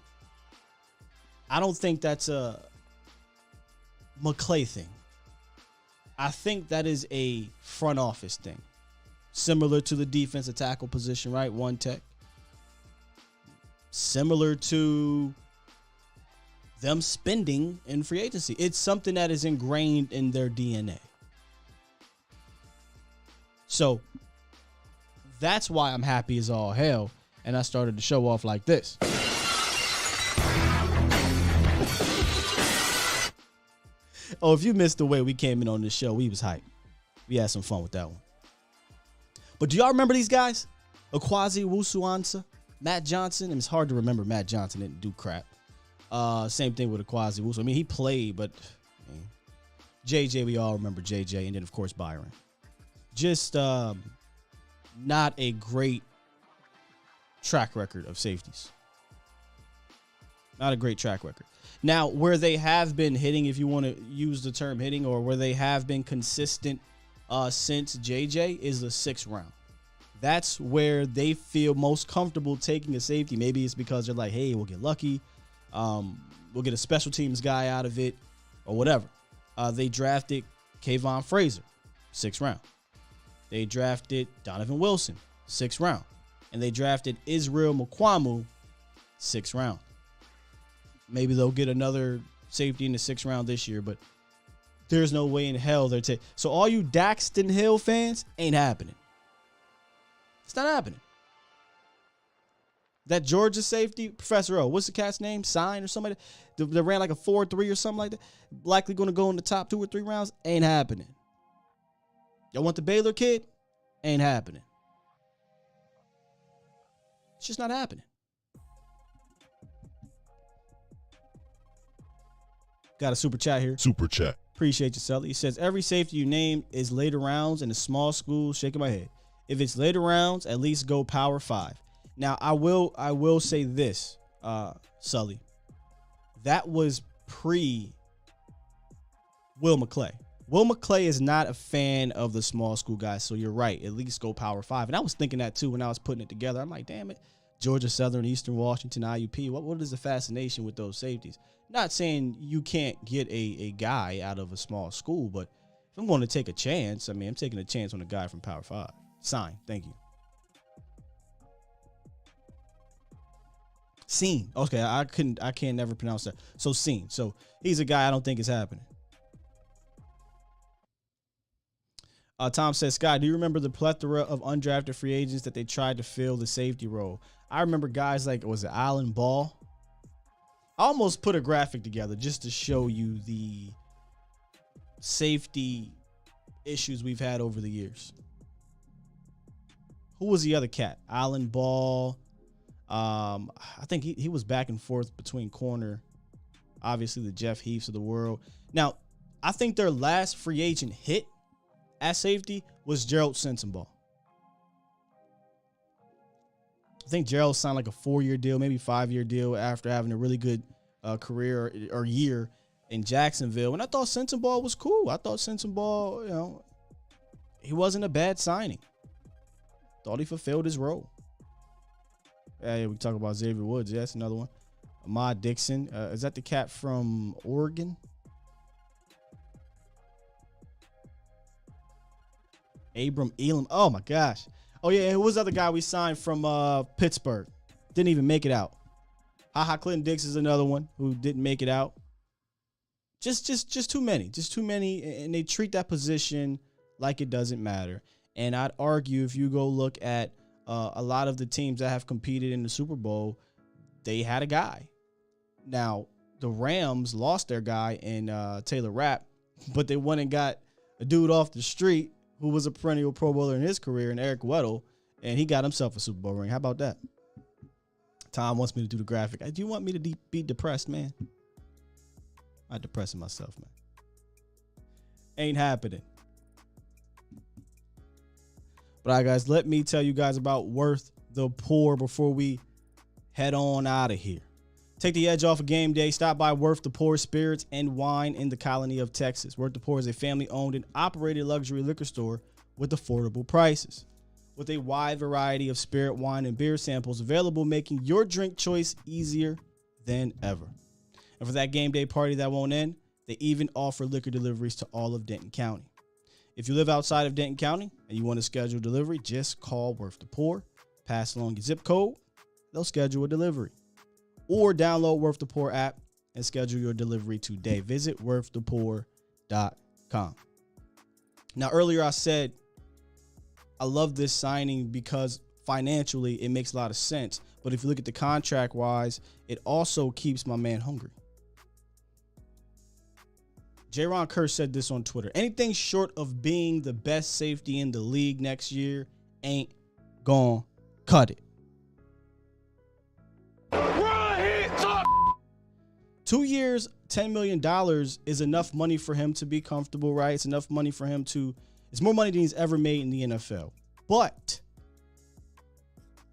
I don't think that's a McClay thing. I think that is a front office thing. Similar to the defensive tackle position, right? One tech. Similar to them spending in free agency. It's something that is ingrained in their DNA. So that's why I'm happy as all hell. And I started to show off like this. Oh, if you missed the way we came in on this show, we was hyped. We had some fun with that one. But do y'all remember these guys? Akwazi Wusu-Ansah, Matt Johnson. And it's hard to remember Matt Johnson didn't do crap. Same thing with Akwazi Wusu. I mean, he played, but JJ, we all remember JJ. And then, of course, Byron. Just not a great track record of safeties. Not a great track record. Now, where they have been hitting, if you want to use the term hitting, or where they have been consistent since JJ, is the sixth round. That's where they feel most comfortable taking a safety. Maybe it's because they're like, hey, we'll get lucky. We'll get a special teams guy out of it, or whatever. They drafted Kayvon Frazier, sixth round. They drafted Donovan Wilson, sixth round. And they drafted Israel Mukuamu, sixth round. Maybe they'll get another safety in the sixth round this year, but there's no way in hell they're taking. So all you Daxton Hill fans, ain't happening. It's not happening. That Georgia safety, Professor O, what's the cat's name? Sign or somebody that ran like a 4.3 or something like that. Likely going to go in the top 2 or 3 rounds. Ain't happening. Y'all want the Baylor kid? Ain't happening. It's just not happening. Got a super chat here. Super chat. Appreciate you, Sully. He says, every safety you name is later rounds in a small school. Shaking my head. If it's later rounds, at least go Power 5. Now, I will say this, Sully. That was pre Will McClay. Will McClay is not a fan of the small school guys, so you're right. At least go Power 5. And I was thinking that, too, when I was putting it together. I'm like, damn it. Georgia Southern, Eastern Washington, IUP. What is the fascination with those safeties? Not saying you can't get a guy out of a small school, but if I'm going to take a chance, I mean, I'm taking a chance on a guy from Power 5. Sign. Thank you. Scene. Okay, I can't never pronounce that. So Scene. So he's a guy I don't think is happening. Tom says, Scott, do you remember the plethora of undrafted free agents that they tried to fill the safety role? I remember guys like, was it Alan Ball? I almost put a graphic together just to show you the safety issues we've had over the years. Who was the other cat? Alan Ball. I think he was back and forth between corner. Obviously, the Jeff Heaths of the world. Now, I think their last free agent hit at safety was Gerald Sensenball. I think Gerald signed like a 4-year deal, maybe 5-year deal after having a really good career or year in Jacksonville. And I thought Sensenball was cool. I thought Sensenball, he wasn't a bad signing. Thought he fulfilled his role. Yeah, we talk about Xavier Woods. Yeah, that's another one. Ahmad Dixon. Is that the cat from Oregon? Abram Elam. Oh, my gosh. Oh, yeah, who was the other guy we signed from Pittsburgh? Didn't even make it out. Ha Clinton Dix is another one who didn't make it out. Just too many. Just too many, and they treat that position like it doesn't matter. And I'd argue if you go look at a lot of the teams that have competed in the Super Bowl, they had a guy. Now, the Rams lost their guy in Taylor Rapp, but they went and got a dude off the street who was a perennial Pro Bowler in his career, in Eric Weddle, and he got himself a Super Bowl ring. How about that? Tom wants me to do the graphic. Do you want me to be depressed, man? I'm depressing myself, man. Ain't happening. But all right, guys, let me tell you guys about Worth the Poor before we head on out of here. Take the edge off of game day. Stop by Worth the Poor Spirits and Wine in the colony of Texas. Worth the Poor is a family-owned and operated luxury liquor store with affordable prices. With a wide variety of spirit, wine, and beer samples available, making your drink choice easier than ever. And for that game day party that won't end, they even offer liquor deliveries to all of Denton County. If you live outside of Denton County and you want to schedule delivery, just call Worth the Poor, pass along your zip code, they'll schedule a delivery. Or download Worth the Poor app and schedule your delivery today. Visit worththepoor.com. Now, earlier I said I love this signing because financially it makes a lot of sense. But if you look at the contract-wise, it also keeps my man hungry. Jayron Kearse said this on Twitter. Anything short of being the best safety in the league next year ain't gonna cut it. 2 years, $10 million is enough money for him to be comfortable, right? It's enough money for him to, it's more money than he's ever made in the NFL. But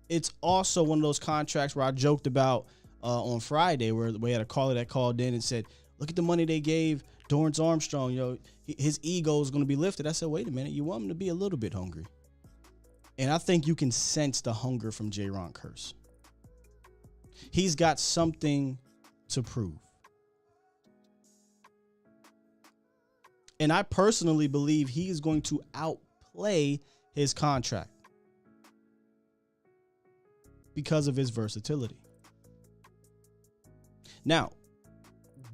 it's also one of those contracts where I joked about on Friday where we had a caller that called in and said, look at the money they gave Dorrance Armstrong. You know, his ego is going to be lifted. I said, wait a minute. You want him to be a little bit hungry. And I think you can sense the hunger from Jayron Kearse. He's got something to prove. And I personally believe he is going to outplay his contract because of his versatility. Now,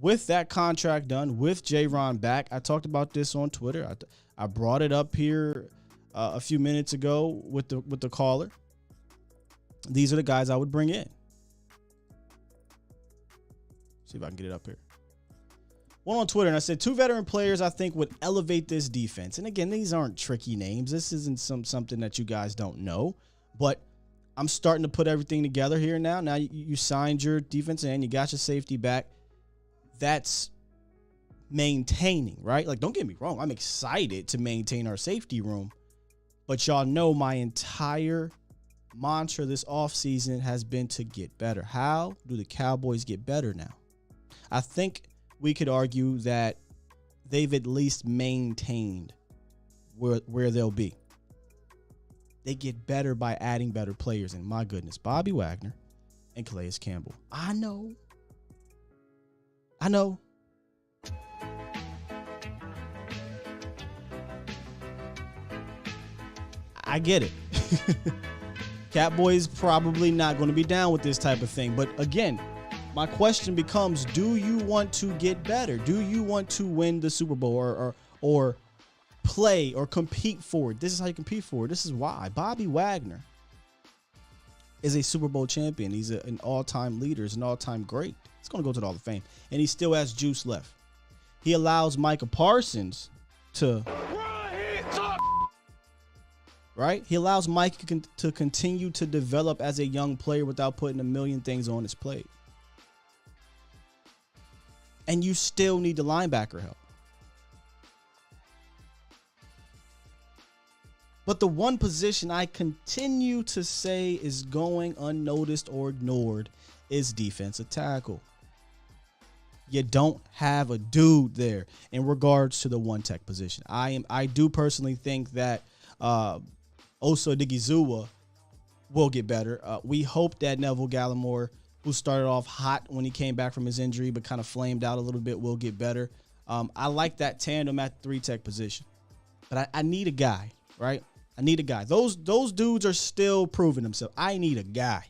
with that contract done, with Jayron back, I talked about this on Twitter. I brought it up here a few minutes ago with the caller. These are the guys I would bring in. See if I can get it up here. One on Twitter, and I said 2 veteran players I think would elevate this defense. And again, these aren't tricky names. This isn't something that you guys don't know. But I'm starting to put everything together here now. Now you signed your defense and you got your safety back. That's maintaining, right? Like, don't get me wrong. I'm excited to maintain our safety room. But y'all know my entire mantra this offseason has been to get better. How do the Cowboys get better now? I think we could argue that they've at least maintained where they'll be. They get better by adding better players. And my goodness, Bobby Wagner and Calais Campbell. I know. I get it. Cowboys probably not going to be down with this type of thing. But again, my question becomes, do you want to get better? Do you want to win the Super Bowl or play or compete for it? This is how you compete for it. This is why. Bobby Wagner is a Super Bowl champion. He's an all-time leader. He's an all-time great. He's going to go to the Hall of Fame. And he still has juice left. He allows Micah Parsons to... Right? He allows Mike to continue to develop as a young player without putting a million things on his plate. And you still need the linebacker help. But the one position I continue to say is going unnoticed or ignored is defensive tackle. You don't have a dude there in regards to the one tech position. I do personally think that Osa Odigizua will get better. We hope that Neville Gallimore, who started off hot when he came back from his injury but kind of flamed out a little bit, will get better. I like that tandem at the 3 tech position. But I need a guy. right? I need a guy. Those dudes are still proving themselves. I need a guy.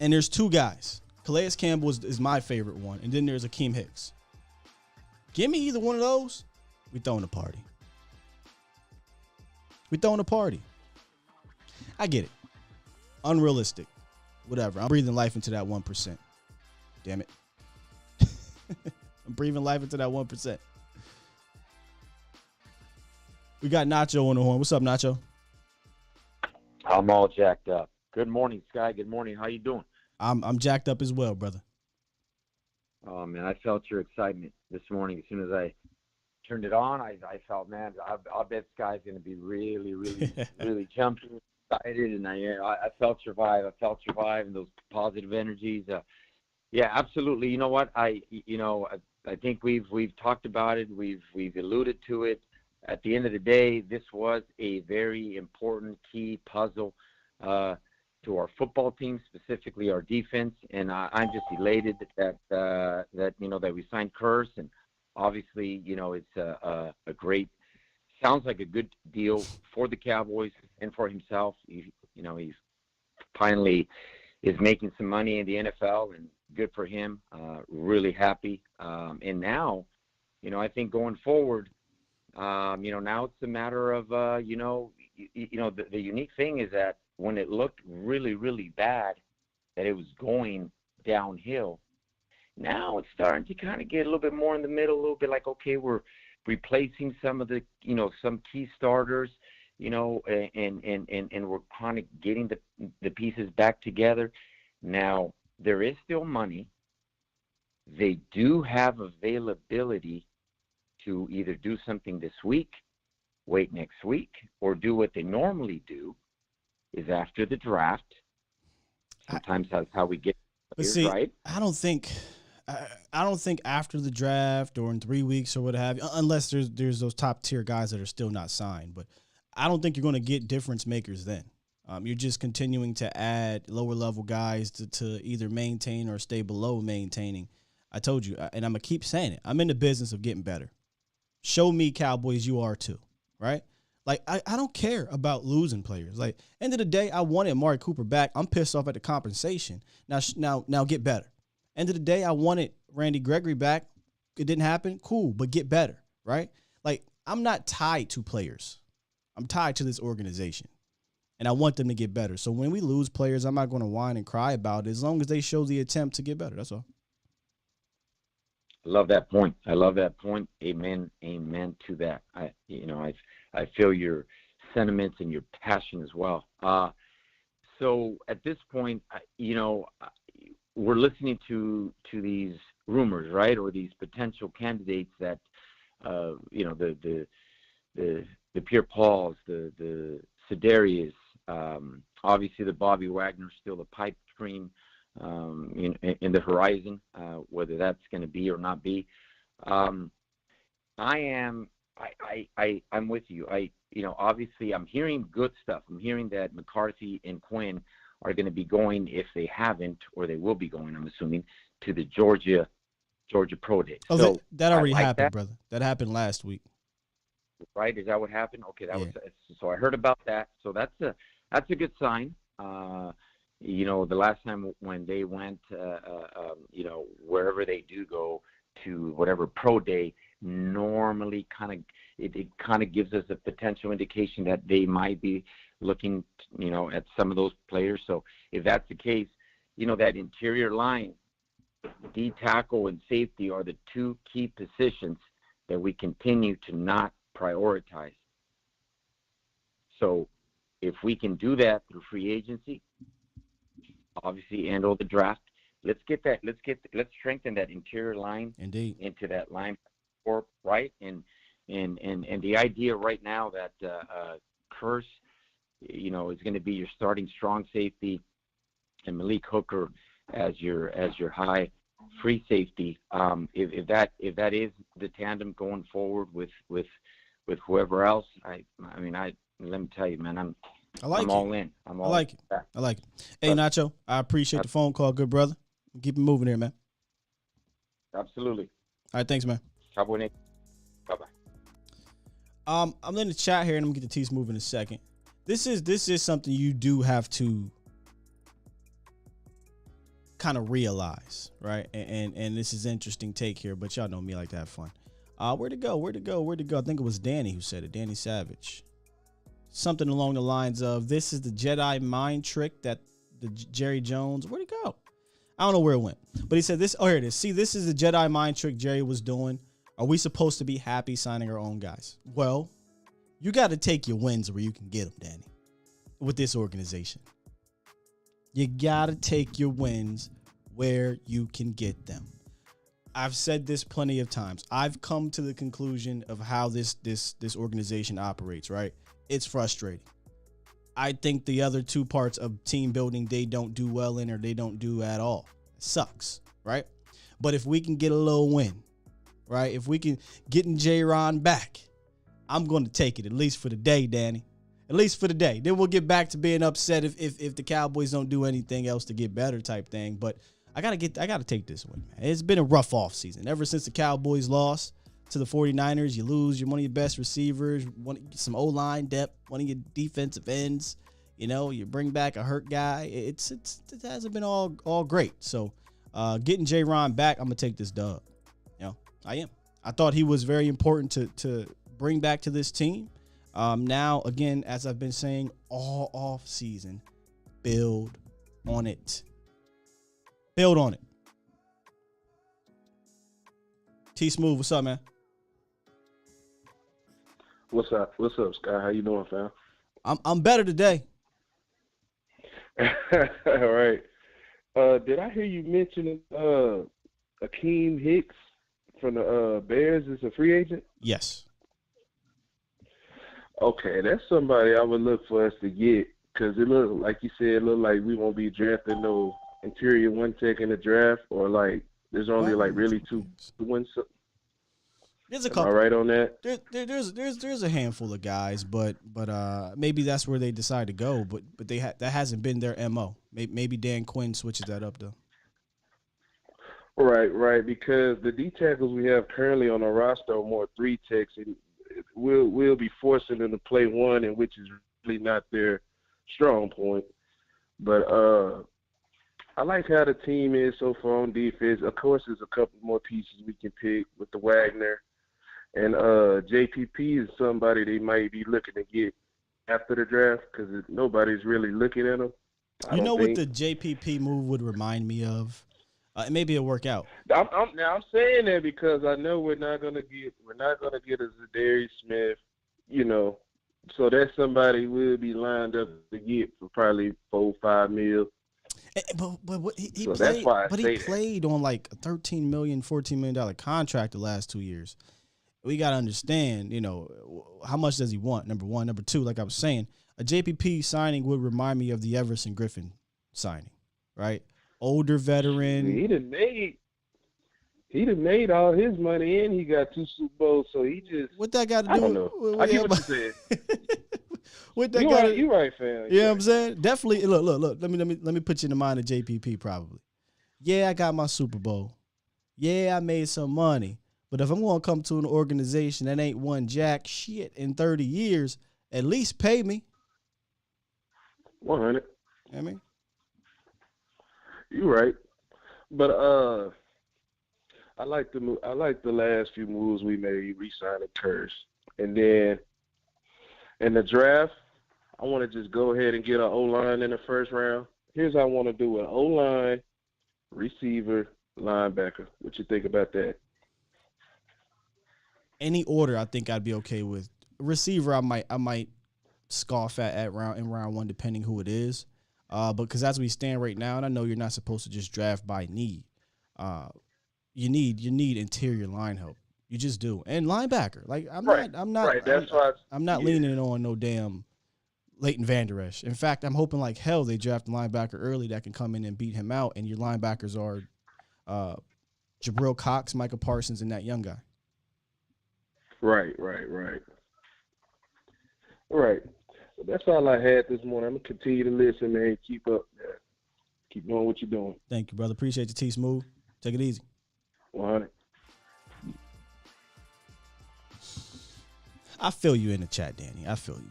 And there's two guys. Calais Campbell is my favorite one, and then there's Akeem Hicks. Give me either one of those, we throwing a party. We throwing a party. I get it. Unrealistic. Whatever. I'm breathing life into that 1%. Damn it. I'm breathing life into that 1%. We got Nacho on the horn. What's up, Nacho? I'm all jacked up. Good morning, Sky. Good morning. How you doing? I'm jacked up as well, brother. Oh, man, I felt your excitement this morning. As soon as I turned it on, I felt, man, I bet Sky's going to be really, really, really jumping, excited. And I felt your vibe. I felt your vibe and those positive energies. Yeah, absolutely. You know what? I think we've talked about it. We've alluded to it. At the end of the day, this was a very important key puzzle to our football team, specifically our defense. And I'm just elated that we signed Kearse. And obviously, it's a great, sounds like a good deal for the Cowboys and for himself. He's finally is making some money in the NFL, and good for him. Really happy. And now, I think going forward, now it's a matter of, the unique thing is that when it looked really, really bad, that it was going downhill, now it's starting to kind of get a little bit more in the middle, a little bit like, okay, we're replacing some of the, some key starters, and we're kind of getting the pieces back together. Now, there is still money. They do have availability to either do something this week, wait next week, or do what they normally do, is after the draft. Sometimes that's how we get players, right? I don't think after the draft or in 3 weeks or what have you, unless there's those top tier guys that are still not signed. But I don't think you're going to get difference makers then. You're just continuing to add lower level guys to either maintain or stay below maintaining. I told you, and I'm going to keep saying it. I'm in the business of getting better. Show me, Cowboys, you are too, right? Like, I don't care about losing players. Like, end of the day, I wanted Amari Cooper back. I'm pissed off at the compensation. Now get better. End of the day, I wanted Randy Gregory back. It didn't happen. Cool, but get better, right? Like, I'm not tied to players. I'm tied to this organization, and I want them to get better. So when we lose players, I'm not going to whine and cry about it as long as they show the attempt to get better. That's all. I love that point. Amen. Amen to that. I feel your sentiments and your passion as well. So at this point, we're listening to these rumors, right, or these potential candidates that, the Pierre Pauls, the Sedarius, obviously the Bobby Wagner, still the pipe dream. In the horizon, whether that's going to be or not be. I'm with you. Obviously I'm hearing good stuff. I'm hearing that McCarthy and Quinn are going to be going, if they haven't, or they will be going, I'm assuming, to the Georgia Pro Day. Oh, so that already happened, brother. That happened last week. Right? Is that what happened? Okay, was so I heard about that. So that's a good sign. The last time when they went, wherever they do go to whatever pro day, normally it kind of gives us a potential indication that they might be looking, at some of those players. So if that's the case, that interior line, D tackle and safety are the two key positions that we continue to not prioritize. So if we can do that through free agency, obviously, and or the draft, let's strengthen that interior line. Indeed. Into that line, right? And the idea right now that Kearse, is going to be your starting strong safety, and Malik Hooker as your high free safety. If that is the tandem going forward with whoever else, let me tell you, man, I'm all in. I like it. Hey, Nacho, I appreciate the phone call, good brother. Keep it moving here, man. Absolutely. All right, thanks, man. Cowboy Nation. Bye-bye. I'm in the chat here, and I'm gonna get the T's moving in a second. This is something you do have to kind of realize, right? And this is an interesting take here, but y'all know me, I like to have fun. Where'd it go? I think it was Danny who said it. Danny Savage. Something along the lines of, this is the Jedi mind trick that the Jerry Jones. Where'd it go? I don't know where it went, but he said this. Oh, here it is. See, this is the Jedi mind trick Jerry was doing. Are we supposed to be happy signing our own guys? Well, you got to take your wins where you can get them, Danny, with this organization. You got to take your wins where you can get them. I've said this plenty of times. I've come to the conclusion of how this organization operates, right? It's frustrating. I think the other two parts of team building, they don't do well in, or they don't do at all. It sucks, right? But if we can get a little win, right? If we can get Jayron back, I'm going to take it, at least for the day, Danny. At least for the day. Then we'll get back to being upset if the Cowboys don't do anything else to get better type thing. But I gotta take this one, man. It's been a rough offseason. Ever since the Cowboys lost to the 49ers, you lose one of your best receivers, some O-line depth, one of your defensive ends. You know, you bring back a hurt guy. It hasn't been all great. So getting Jayron back, I'm gonna take this dub. You know, I am. I thought he was very important to bring back to this team. Now, again, as I've been saying all off season, build on it. Build on it. T Smooth, what's up, man? What's up? What's up, Sky? How you doing, fam? I'm better today. All right. Did I hear you mention Akeem Hicks from the Bears is a free agent? Yes. Okay, that's somebody I would look for us to get, because it look like you said, like we won't be drafting no interior one tech in the draft, or like there's only like really two wins. There's a couple. Am I right on that? There's a handful of guys, but maybe that's where they decide to go. But that hasn't been their MO. Maybe Dan Quinn switches that up though. Right, because the D tackles we have currently on our roster are more three techs, and we'll be forcing them to play one, and which is really not their strong point. But I like how the team is so far on defense. Of course, there's a couple more pieces we can pick with the Wagner. And JPP is somebody they might be looking to get after the draft, because nobody's really looking at him. You know what the JPP move would remind me of? Maybe it'll work out. I'm saying that because I know we're not gonna get a Zadarius Smith, you know. So that's somebody we'll be lined up to get for probably $4-5 million. But he so played. That's why he played on like a $13 million, $14 million contract the last 2 years. We got to understand, you know, how much does he want? Number one. Number two, like I was saying, a JPP signing would remind me of the Everson Griffin signing, right? Older veteran. He done made all his money, and he got 2 Super Bowls. So he just what that got to do? I don't know. I get what you're saying. What that you right, fam. You know what I'm saying? Definitely. Look. Let me put you in the mind of JPP. Probably. Yeah, I got my Super Bowl. Yeah, I made some money. But if I'm going to come to an organization that ain't won jack shit in 30 years, at least pay me. 100. I mean, you're right. But I like the last few moves we made, re-signing Kearse, and then in the draft, I want to just go ahead and get an O-line in the first round. Here's how I want to do it: O-line, receiver, linebacker. What you think about that? Any order, I think I'd be okay with. Receiver, I might scoff at in round one, depending who it is. Because as we stand right now, and I know you're not supposed to just draft by need. You need interior line help. You just do. And linebacker. Like I'm not leaning on no damn Leighton Vander Esch. In fact, I'm hoping like hell they draft a linebacker early that can come in and beat him out. And your linebackers are Jabril Cox, Micah Parsons, and that young guy. Right. That's all I had this morning. I'm going to continue to listen, man. Keep up, man. Keep doing what you're doing. Thank you, brother. Appreciate you, T Smooth. Take it easy. 100. I feel you in the chat, Danny. I feel you.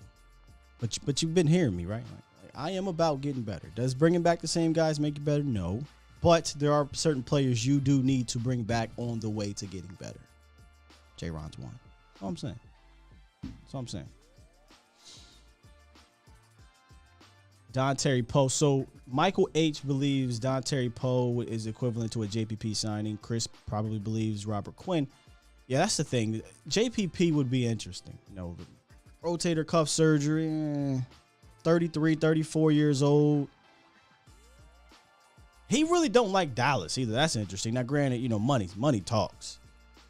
But you've been hearing me, right? Like, I am about getting better. Does bringing back the same guys make you better? No. But there are certain players you do need to bring back on the way to getting better. Jayron's one. That's all I'm saying. That's all I'm saying. Don Terry Poe. So Michael H. believes Don Terry Poe is equivalent to a JPP signing. Chris probably believes Robert Quinn. Yeah, that's the thing. JPP would be interesting. You know, rotator cuff surgery, 33, 34 years old. He really don't like Dallas either. That's interesting. Now, granted, you know, money talks.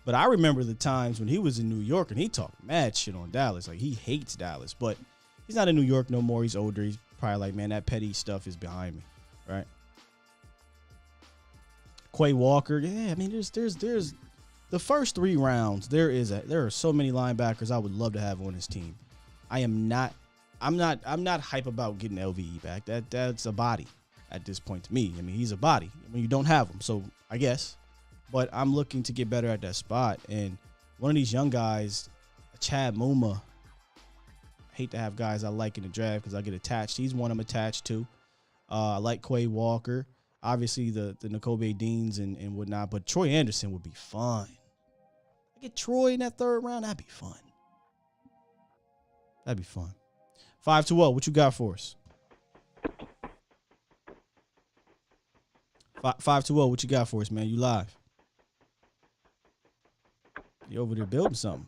But I remember the times when he was in New York and he talked mad shit on Dallas. Like, he hates Dallas. But he's not in New York no more. He's older. He's probably like, man, that petty stuff is behind me, right? Quay Walker. Yeah, I mean, there's the first 3 rounds. There are so many linebackers I would love to have on this team. I'm not hype about getting LVE back. That's a body at this point to me. I mean, he's a body when you don't have him. So I guess, but I'm looking to get better at that spot. And one of these young guys, Chad Muma. I hate to have guys I like in the draft because I get attached. He's one I'm attached to. I like Quay Walker. Obviously the Nakobe Deans and whatnot. But Troy Anderson would be fun. I get Troy in that 3rd round. That'd be fun. That'd be fun. 520, what you got for us? 520, what you got for us, man? You live. You over there building something.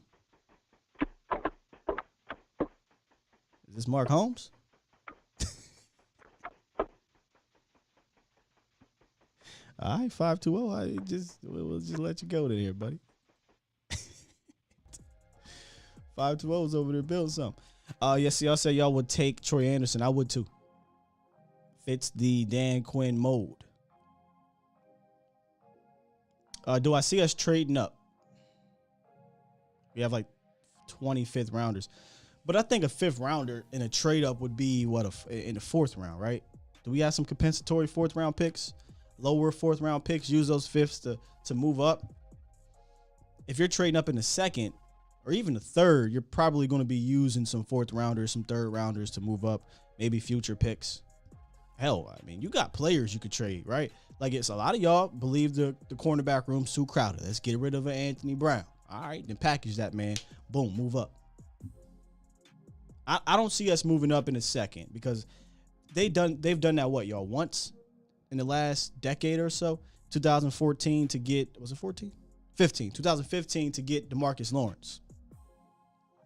Is this Mark Holmes? All right, 520. We'll just let you go there, buddy. 520's over there building something. Yes, y'all said y'all would take Troy Anderson. I would too. Fits the Dan Quinn mold. Do I see us trading up? We have like 25th rounders. But I think a 5th rounder in a trade up would be in the 4th round, right? Do we have some compensatory 4th round picks? Lower 4th round picks, use those 5ths to move up. If you're trading up in the 2nd or even the 3rd, you're probably going to be using some 4th rounders, some 3rd rounders to move up, maybe future picks. Hell, I mean, you got players you could trade, right? Like, it's a lot of y'all believe the cornerback room's too crowded. Let's get rid of an Anthony Brown. All right, then package that, man. Boom, move up. I don't see us moving up in a 2nd because they've done that, what, y'all, once in the last decade or so. 2014 to get, was it 14? 15. 2015 to get DeMarcus Lawrence.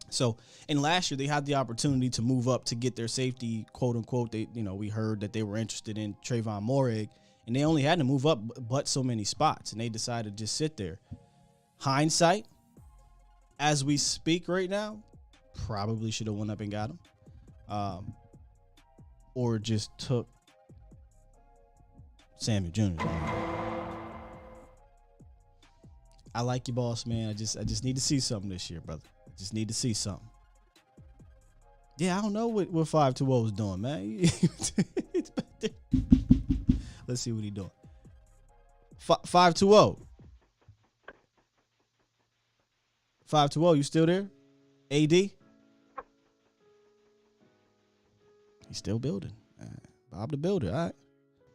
So, and last year they had the opportunity to move up to get their safety, quote unquote. We heard that they were interested in Trayvon Moehrig, and they only had to move up but so many spots, and they decided to just sit there. Hindsight, as we speak right now, probably should have went up and got him, or just took Samuel Jr. I like you, boss, man. I just need to see something this year, brother. I just need to see something. Yeah, I don't know what 520 is doing, man. Let's see what he's doing. 520. 520, you still there? AD? He's still building. Bob the Builder, all right.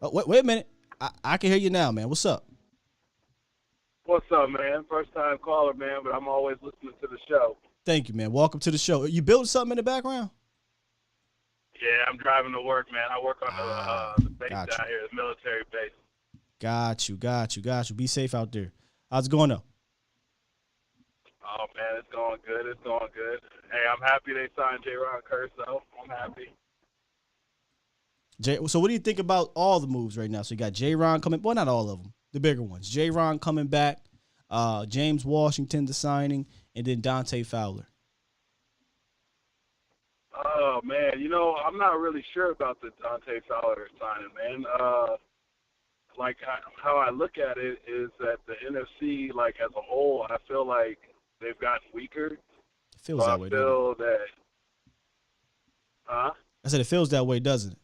Oh, wait a minute. I can hear you now, man. What's up? What's up, man? First time caller, man, but I'm always listening to the show. Thank you, man. Welcome to the show. Are you building something in the background? Yeah, I'm driving to work, man. I work on the base down here, the military base. Got you. Be safe out there. How's it going, though? Oh, man, it's going good. Hey, I'm happy they signed Jayron Kearse, though. I'm happy. So what do you think about all the moves right now? So you got Jayron coming, well, not all of them, the bigger ones. Jayron coming back, James Washington the signing, and then Dante Fowler. Oh, man, I'm not really sure about the Dante Fowler signing, man. How I look at it is that the NFC, as a whole, I feel like they've gotten weaker. It feels that way, doesn't it? Huh? I said it feels that way, doesn't it?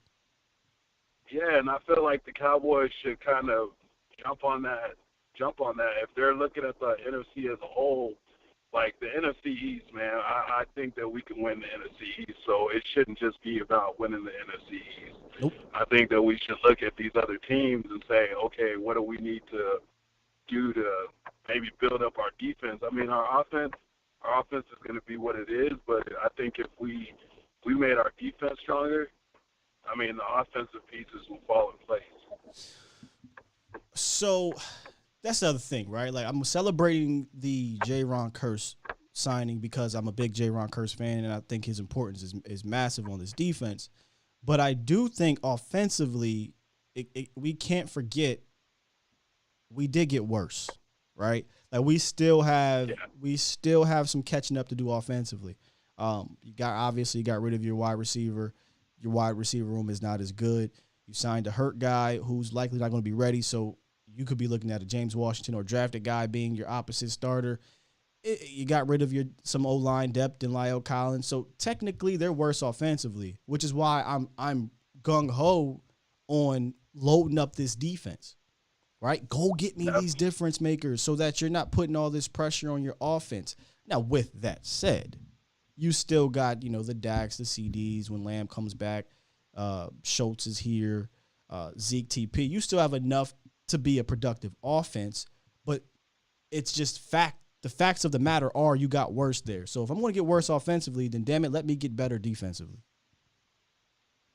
Yeah, and I feel like the Cowboys should kind of jump on that. If they're looking at the NFC as a whole, like the NFC East, man, I think that we can win the NFC East, so it shouldn't just be about winning the NFC East. Nope. I think that we should look at these other teams and say, okay, what do we need to do to maybe build up our defense? I mean, our offense is going to be what it is, but I think if we made our defense stronger, I mean, the offensive pieces will fall in place. So that's the other thing, right? Like, I'm celebrating the Jayron Kearse signing because I'm a big Jayron Kearse fan, and I think his importance is massive on this defense. But I do think offensively, we can't forget we did get worse, right? Like, we still have some catching up to do offensively. You got rid of your wide receiver. Your wide receiver room is not as good. You signed a hurt guy who's likely not going to be ready, so you could be looking at a James Washington or drafted guy being your opposite starter. You got rid of some O-line depth in Lyle Collins. So technically they're worse offensively, which is why I'm gung-ho on loading up this defense, right? Go get me these difference makers so that you're not putting all this pressure on your offense. Now, with that said, you still got, the Dax, the CDs when Lamb comes back. Schultz is here. Zeke TP. You still have enough to be a productive offense, but it's just fact. The facts of the matter are you got worse there. So if I'm going to get worse offensively, then damn it, let me get better defensively.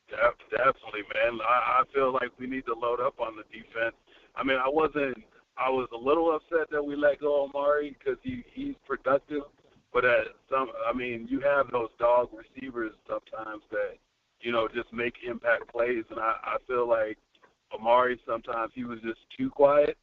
Definitely, man. I feel like we need to load up on the defense. I mean, I was a little upset that we let go of Amari because he's productive, but you have those dog receivers sometimes that, just make impact plays, and I feel like Amari sometimes he was just too quiet.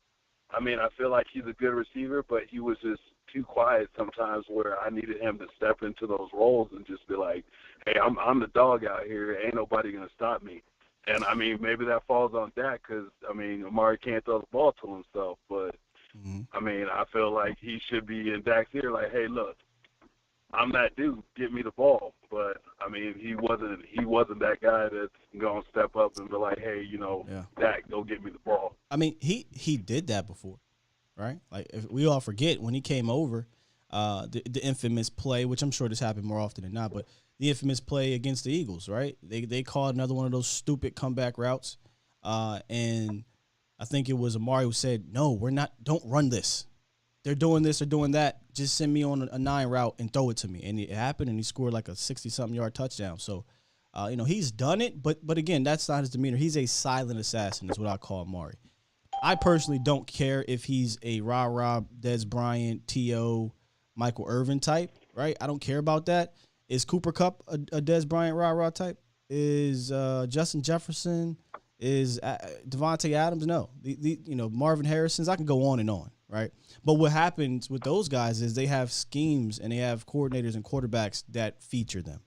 I mean, I feel like he's a good receiver, but he was just too quiet sometimes where I needed him to step into those roles and just be like, hey, I'm the dog out here. Ain't nobody going to stop me. And, I mean, maybe that falls on Dak because, Amari can't throw the ball to himself. But, I feel like he should be in Dak's ear like, hey, look, I'm that dude. Get me the ball. But, he wasn't that guy that's going to step up and be like, hey, Dak, go get me the ball. He did that before, right? Like, if we all forget when he came over, the infamous play, which I'm sure this happened more often than not, but the infamous play against the Eagles, right? They called another one of those stupid comeback routes, and I think it was Amari who said, no, don't run this. They're doing this or doing that. Just send me on a 9 route and throw it to me. And it happened, and he scored like a 60-something yard touchdown. So, he's done it, but again, that's not his demeanor. He's a silent assassin is what I call Amari. I personally don't care if he's a rah-rah, Dez Bryant, T.O., Michael Irvin type, right? I don't care about that. Is Cooper Kupp a Dez Bryant rah-rah type? Is Justin Jefferson? Is Devontae Adams? No. Marvin Harrison's, I can go on and on, right? But what happens with those guys is they have schemes and they have coordinators and quarterbacks that feature them.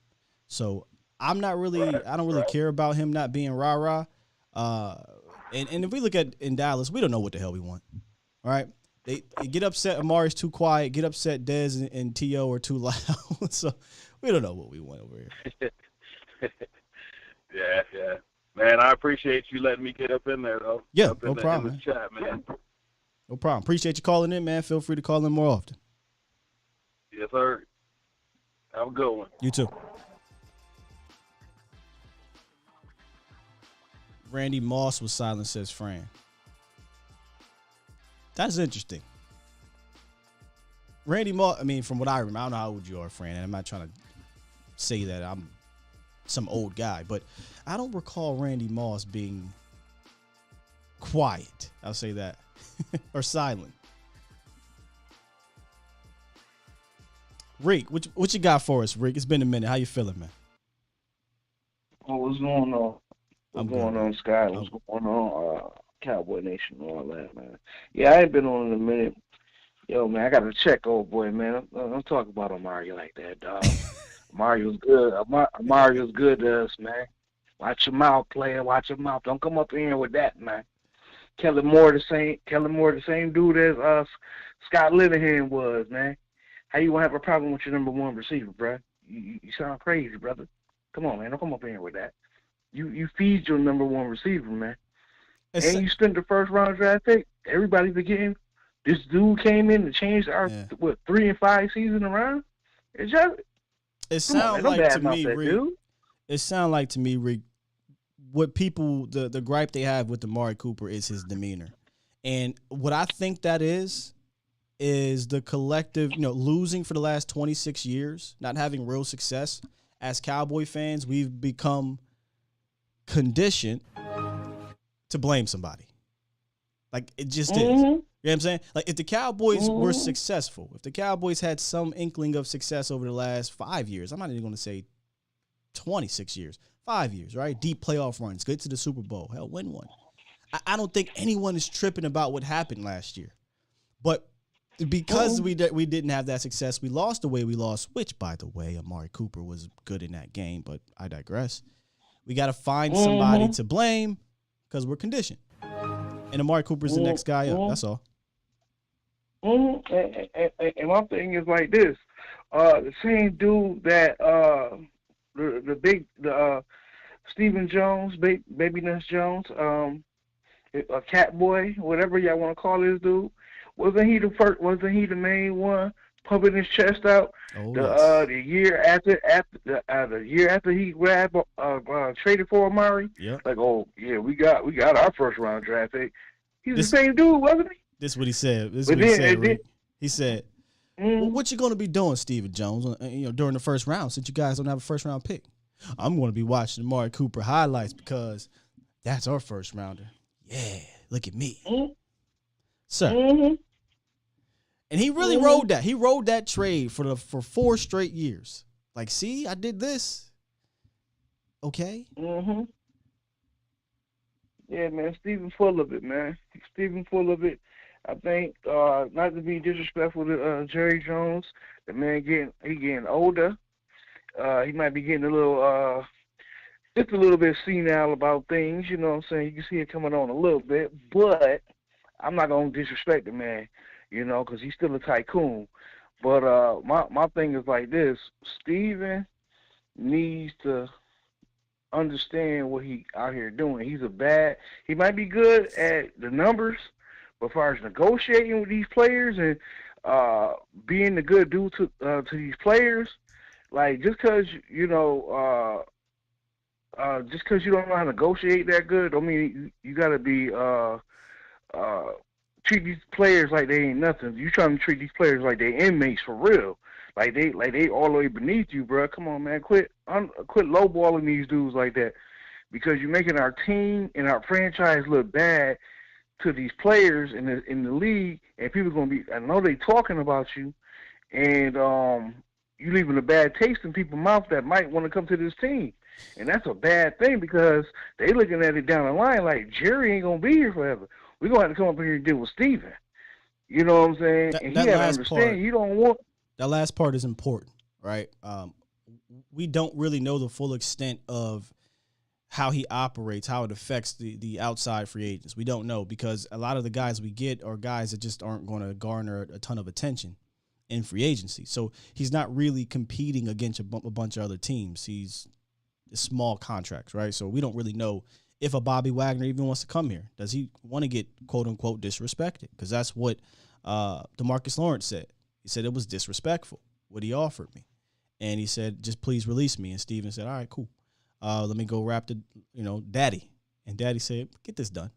So I don't really care about him not being rah-rah. And if we look at in Dallas, we don't know what the hell we want. All right. They get upset Amari's too quiet, get upset Dez and T.O. are too loud. So we don't know what we want over here. Yeah. Man, I appreciate you letting me get up in there, though. Yeah, no problem. In the chat, man. No problem. Appreciate you calling in, man. Feel free to call in more often. Yes, sir. Have a good one. You too. Randy Moss was silent, says Fran. That's interesting. Randy Moss, from what I remember, I don't know how old you are, Fran, and I'm not trying to say that I'm some old guy, but I don't recall Randy Moss being quiet. I'll say that. Or silent. Rick, what you got for us, Rick? It's been a minute. How you feeling, man? Oh, what's going on? What's going on, Scott? What's going on, Cowboy Nation and all that, man? Yeah, I ain't been on in a minute. Yo, man, I got to check, old boy, man. Don't talk about Amari like that, dog. Mario's good. Mario's good to us, man. Watch your mouth, player. Watch your mouth. Don't come up in here with that, man. Kellen Moore the same dude as Scott Linehan was, man. How you gonna have a problem with your number one receiver, bro? You sound crazy, brother. Come on, man. Don't come up in here with that. You feed your number one receiver, man. And you spent the first round draft pick. Everybody forgetting this dude came in and changed our 3 and 5 season around. It sounds like to me, Reed. It sounds like to me, Reed, what people the gripe they have with Amari Cooper is his demeanor, and what I think that is the collective, losing for the last 26 years, not having real success. As Cowboy fans, we've become conditioned to blame somebody. Like, it just is. You know what I'm saying? Like, if the Cowboys were successful, if the Cowboys had some inkling of success over the last 5 years, I'm not even going to say 26 years, 5 years, right? Deep playoff runs, get to the Super Bowl, hell, win one. I don't think anyone is tripping about what happened last year. But because we didn't have that success, we lost the way we lost, which, by the way, Amari Cooper was good in that game, but I digress. We got to find somebody to blame because we're conditioned. And Amari Cooper's the next guy up. That's all. And my thing is like this: the same dude that the Stephen Jones, Baby Nuts Jones, Cat Boy, whatever y'all want to call this dude, wasn't he the first? Wasn't he the main one pumping his chest out? The year after he grabbed traded for Amari. Yeah. Like, oh yeah, we got our first round draft pick. He's the same dude, wasn't he? This is what he said. He said, well, what you going to be doing, Stephen Jones, during the first round, since you guys don't have a first round pick? I'm going to be watching Amari Cooper highlights because that's our first rounder. Yeah, look at me. Sir. And he really rode that. He rode that trade for 4 straight years. Like, see, I did this. Okay. Yeah, man, Stephen full of it, man. Stephen full of it. I think, not to be disrespectful to Jerry Jones, the man getting older. He might be getting a little, just a little bit senile about things. You know what I'm saying? You can see it coming on a little bit, but I'm not gonna disrespect the man, because he's still a tycoon. But my thing is like this: Stephen needs to understand what he out here doing. He might be good at the numbers, but as far as negotiating with these players and being the good dude to these players, like just because you don't know how to negotiate that good, don't mean you got to be treat these players like they ain't nothing. You trying to treat these players like they inmates for real. Like they all the way beneath you, bro. Come on, man. Quit lowballing these dudes like that, because you're making our team and our franchise look bad to these players in the league, and people gonna be. I know they talking about you, and you leaving a bad taste in people's mouth that might want to come to this team, and that's a bad thing because they looking at it down the line like Jerry ain't gonna be here forever. We're gonna have to come up here and deal with Steven. You know what I'm saying? And he gotta understand you don't want. That last part is important, right? We don't really know the full extent of how he operates, how it affects the outside free agents. We don't know because a lot of the guys we get are guys that just aren't going to garner a ton of attention in free agency. So he's not really competing against a bunch of other teams. He's small contracts, right? So we don't really know if a Bobby Wagner even wants to come here. Does he want to get, quote unquote, disrespected? Because that's what DeMarcus Lawrence said. He said it was disrespectful what he offered me. And he said, just please release me. And Steven said, all right, cool. Let me go rap to, Daddy. And Daddy said, get this done.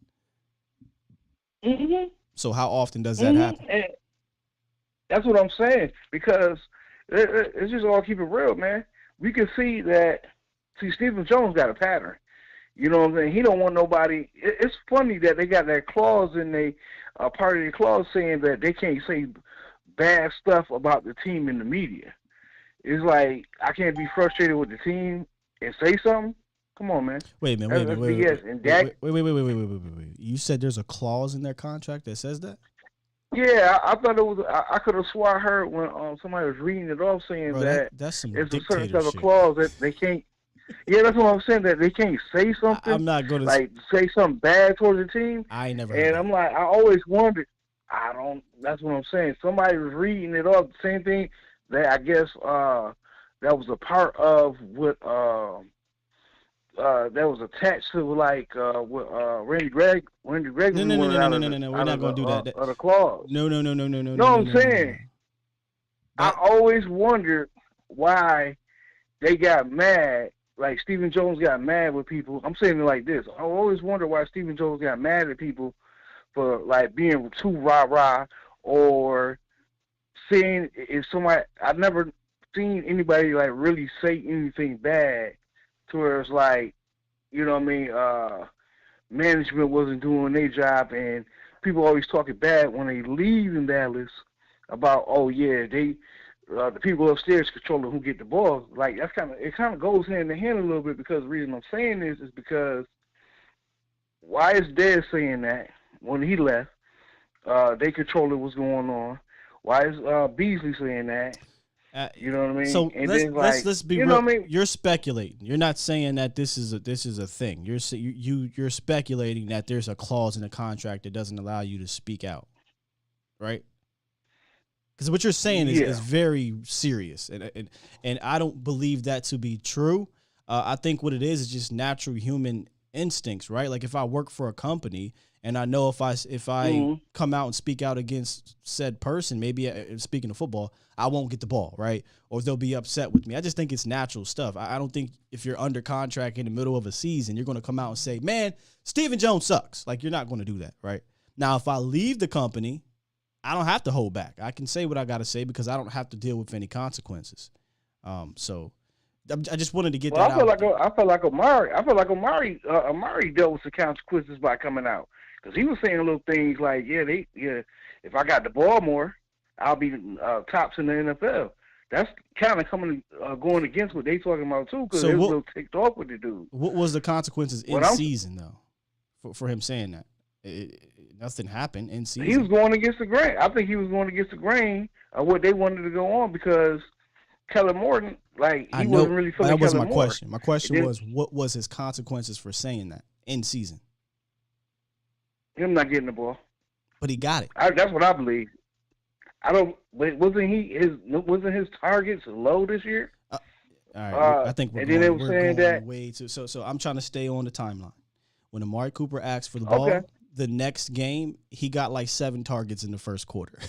So how often does that happen? And that's what I'm saying. Because it's just all keep it real, man. We can see that, Stephen Jones got a pattern. You know what I'm saying? He don't want nobody. It's funny that they got that clause in part of the clause saying that they can't say bad stuff about the team in the media. It's like I can't be frustrated with the team and say something. Come on, man. Wait a minute. Wait. You said there's a clause in their contract that says that? Yeah, I thought it was. I could have swore I heard when somebody was reading it off saying that's some it's a dictator certain type of shit. clause that they can't. Yeah, that's what I'm saying. That they can't say something. I'm not going to say something bad towards the team. I ain't never. And I'm like, I always wondered. That's what I'm saying. Somebody was reading it off. The same thing that I guess that was a part of what that was attached to like Randy Gregg. Randy Gregg. No. We're not gonna do that. Of the clause. No. No, I'm saying. I always wondered why they got mad. Like Stephen Jones got mad with people. I'm saying it like this. I always wonder why Stephen Jones got mad at people for like being too rah-rah or saying if somebody. I've never seen anybody like really say anything bad to where it's like, you know what I mean, management wasn't doing their job, and people always talking bad when they leave in Dallas about, oh yeah, they the people upstairs controlling who get the ball. Like it kind of goes hand in hand a little bit, because the reason I'm saying this is because why is Dez saying that when he left? They controlling what's going on. Why is Beasley saying that? You know what I mean? So and let's be real. Know what I mean? You're speculating. You're not saying that this is a thing. You're speculating that there's a clause in the contract that doesn't allow you to speak out, right? Because what you're saying is very serious, and I don't believe that to be true. I think what it is just natural human instincts, right? Like if I work for a company and I know if I come out and speak out against said person, maybe speaking of football, I won't get the ball, right? Or they'll be upset with me. I just think it's natural stuff. I don't think if you're under contract in the middle of a season, you're going to come out and say, man, Stephen Jones sucks. Like you're not going to do that, right? Now, if I leave the company, I don't have to hold back. I can say what I got to say because I don't have to deal with any consequences. So I just wanted to get that out. I feel like Amari dealt with the consequences by coming out, because he was saying little things like, if I got the ball more, I'll be tops in the NFL. That's kind of going against what they talking about too, because they was a little ticked off with the dude. What was the consequences in season though, for him saying that? Nothing happened in season. He was going against the grain. I think he was going against the grain of what they wanted to go on, because Kellen Moore, wasn't really feeling. That wasn't my question. My question was, what was his consequences for saying that in season? Him not getting the ball, but he got it. That's what I believe. Wasn't his targets low this year? All right, I think we're going way too. So I'm trying to stay on the timeline. When Amari Cooper asked for the ball, the next game he got like 7 targets in the first quarter,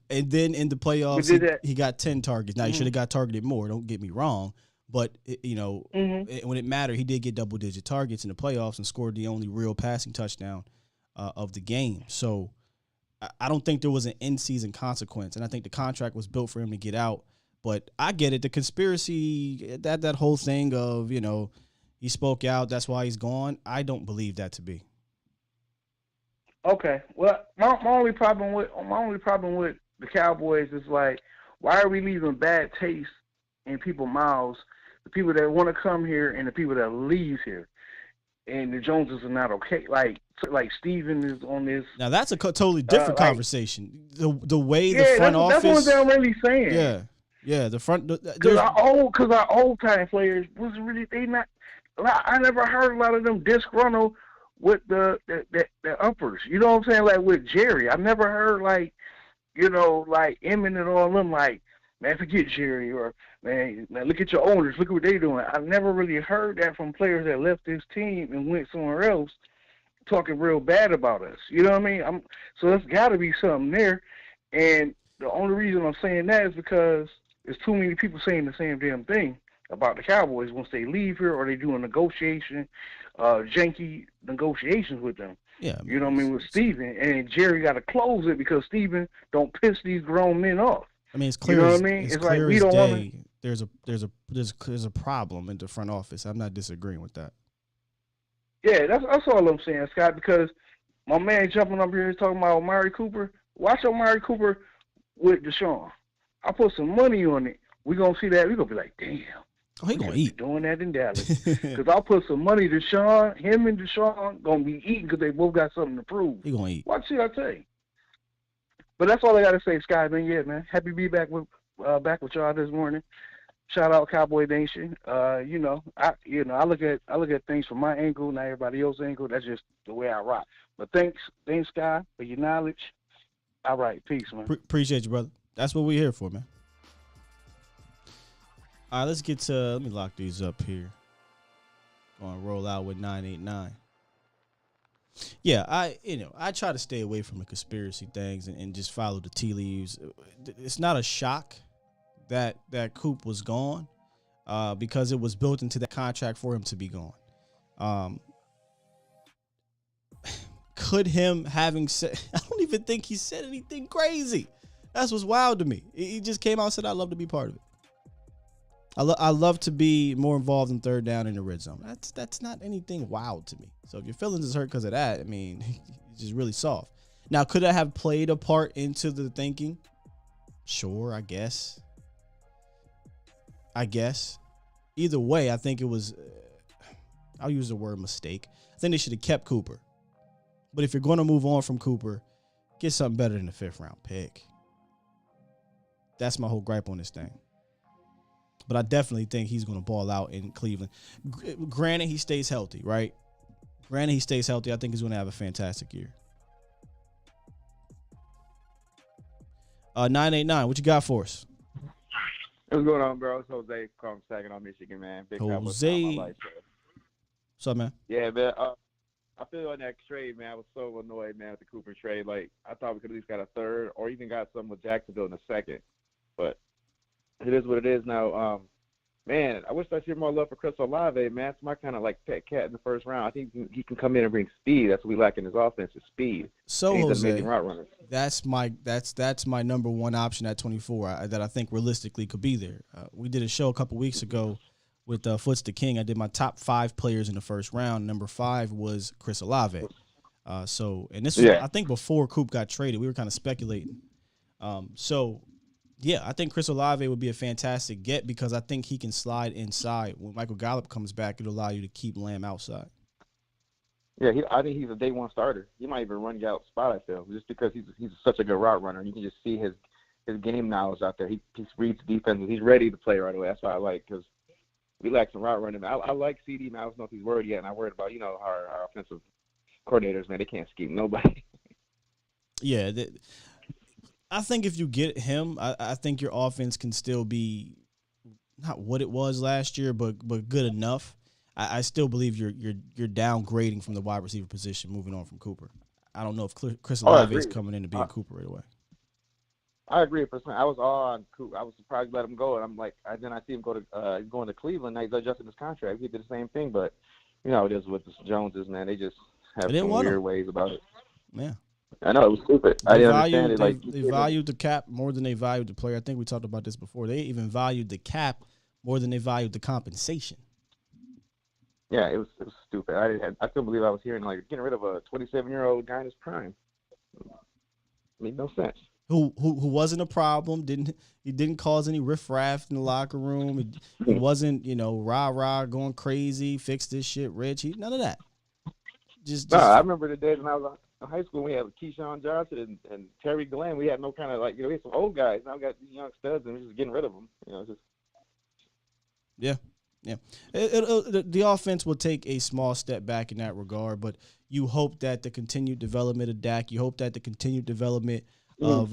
and then in the playoffs he got 10 targets. Now he should have got targeted more. Don't get me wrong, but when it mattered, he did get double-digit targets in the playoffs and scored the only real passing touchdown of the game. So I don't think there was an in-season consequence, and I think the contract was built for him to get out. But I get it. The conspiracy, that whole thing of, he spoke out, that's why he's gone. I don't believe that to be. Okay. Well, my only problem with the Cowboys is like, why are we leaving bad taste in people's mouths? The people that want to come here and the people that leave here, and the Joneses are not okay. Like Steven is on this. Now that's a totally different conversation. The way the front office. That's what I'm really saying. Yeah. The front. Because our old time players was really I never heard a lot of them disgruntled with the uppers. You know what I'm saying? Like with Jerry, I never heard like Emmett and all them like, man, forget Jerry, or man, look at your owners, look at what they doing. I never really heard that from players that left this team and went somewhere else talking real bad about us. You know what I mean? So there's got to be something there. And the only reason I'm saying that is because there's too many people saying the same damn thing about the Cowboys once they leave here, or they do a negotiation, janky negotiations with them. Yeah, you know what I mean, with Steven. And Jerry got to close it because Steven don't piss these grown men off. I mean, it's clear. You know what I mean? It's like we don't want to. There's a problem in the front office. I'm not disagreeing with that. Yeah, that's all I'm saying, Scott. Because my man jumping up here talking about Amari Cooper. Watch Amari Cooper with Deshaun. I put some money on it. We're gonna see that. We're gonna be like, damn. Oh, he gonna eat. Doing that in Dallas. Because I'll put some money to Deshaun. Him and Deshaun gonna be eating because they both got something to prove. He gonna eat. Watch, see, I tell you. But that's all I gotta say, Sky. Man, yeah, man. Happy to be back with y'all this morning. Shout out Cowboy Nation. I look at things from my angle, not everybody else's angle. That's just the way I rock. But thanks, Sky, for your knowledge. All right, peace, man. Appreciate you, brother. That's what we're here for, man. All right, let me lock these up here. Gonna roll out with 989. Yeah, I try to stay away from the conspiracy things and just follow the tea leaves. It's not a shock that Coop was gone, because it was built into the contract for him to be gone. Could him having said, I don't even think he said anything crazy. That's what's wild to me. He just came out and said, I'd love to be part of it. I love to be more involved in third down in the red zone. That's not anything wild to me. So if your feelings is hurt because of that, I mean, it's just really soft. Now, could I have played a part into the thinking? Sure, I guess. Either way, I think it was, I'll use the word mistake. I think they should have kept Cooper. But if you're going to move on from Cooper, get something better than a 5th round pick. That's my whole gripe on this thing. But I definitely think he's going to ball out in Cleveland. Granted, he stays healthy, right? I think he's going to have a fantastic year. 989, what you got for us? What's going on, bro? It's Jose from Saginaw, Michigan, man. Big Jose. What's up, man? Yeah, man. I feel on that trade, man. I was so annoyed, man, with the Cooper trade. Like, I thought we could at least got a third or even got some with Jacksonville in a second. But it is what it is now. Man, I wish I see more love for Chris Olave, man. It's my kind of like pet cat in the first round. I think he can come in and bring speed. That's what we lack in his offense is speed. So he's Jose, an amazing route runner. that's my number one option at 24 that I think realistically could be there. We did a show a couple weeks ago with Foots the King. I did my top 5 players in the first round. Number 5 was Chris Olave. And this was, I think, before Coop got traded. We were kind of speculating. Yeah, I think Chris Olave would be a fantastic get because I think he can slide inside. When Michael Gallup comes back, it'll allow you to keep Lamb outside. Yeah, I think he's a day one starter. He might even run Gallup's spot, I feel, just because he's such a good route runner. You can just see his game knowledge out there. He reads defenses. He's ready to play right away. That's what I like because we lack some route running. I like CD, man. I don't know if he's worried yet, and I'm worried about, our offensive coordinators, man. They can't scheme nobody. Yeah, I think if you get him, I think your offense can still be not what it was last year, but good enough. I still believe you're downgrading from the wide receiver position, moving on from Cooper. I don't know if Chris Olave is coming in to be a Cooper right away. I agree 100%. I was all on Cooper. I was surprised to let him go, and I'm like, then I see him going to Cleveland. Now he's adjusting his contract. He did the same thing, but it is with the Joneses, man. They just have some weird ways about it. Yeah. I know, it was stupid. I didn't understand it. They valued the cap more than they valued the player. I think we talked about this before. They even valued the cap more than they valued the compensation. Yeah, it was stupid. I couldn't believe I was hearing getting rid of a 27-year-old guy in his prime. It made no sense. Who wasn't a problem? He didn't cause any riffraff in the locker room. He wasn't rah going crazy. Fix this shit, Rich. None of that. Just I remember the days when I was in high school. We had Keyshawn Johnson and Terry Glenn. We had no kind of we had some old guys. Now we got these young studs, and we're just getting rid of them. Yeah. The offense will take a small step back in that regard, but you hope that the continued development of Dak, you hope that the continued development of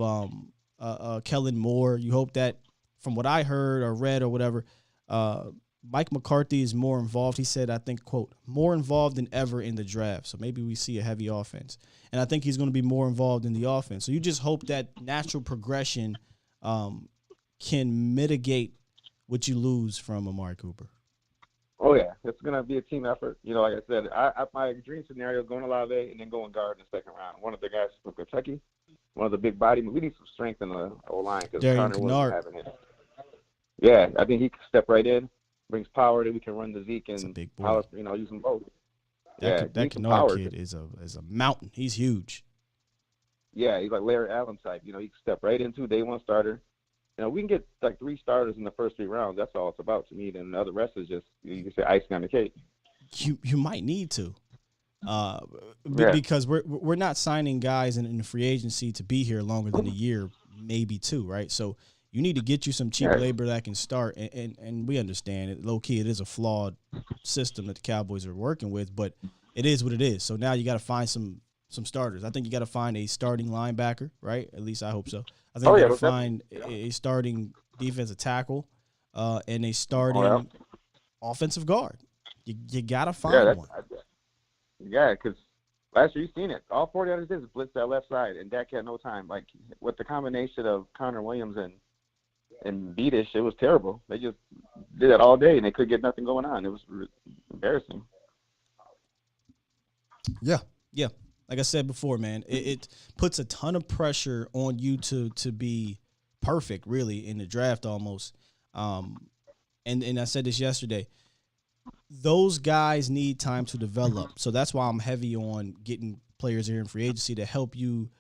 Kellen Moore, you hope that, from what I heard or read or whatever, Mike McCarthy is more involved. He said, I think, quote, more involved than ever in the draft. So maybe we see a heavy offense. And I think he's going to be more involved in the offense. So you just hope that natural progression can mitigate what you lose from Amari Cooper. Oh, yeah. It's going to be a team effort. Like I said, my dream scenario is going to Olave and then going guard in the second round. One of the guys from Kentucky, one of the big body. We need some strength in the O-line because Connor wasn't having it. Yeah, I think he can step right in. Brings power that we can run the Zeke and big boy. Power, use them both. That Kennard kid is a mountain. He's huge. Yeah, he's like Larry Allen type. He can step right into day one starter. We can get 3 starters in the first 3 rounds. That's all it's about to me. And the other rest is just, you can say, icing on the cake. You might need to, because we're not signing guys in the free agency to be here longer than a year, maybe 2, right? So you need to get you some cheap labor that can start. And we understand it. Low key, it is a flawed system that the Cowboys are working with, but it is what it is. So now you got to find some starters. I think you got to find a starting linebacker, right? At least I hope so. I think you got to find a starting defensive tackle and a starting offensive guard. You gotta find one. Yeah, because last year you seen it. All 40 others did is blitz that left side, and Dak had no time. Like with the combination of Connor Williams and Beatish, it was terrible. They just did it all day, and they could get nothing going on. It was embarrassing. Yeah. Like I said before, man, it puts a ton of pressure on you to be perfect, really, in the draft almost. And I said this yesterday. Those guys need time to develop. So that's why I'm heavy on getting players here in free agency to help you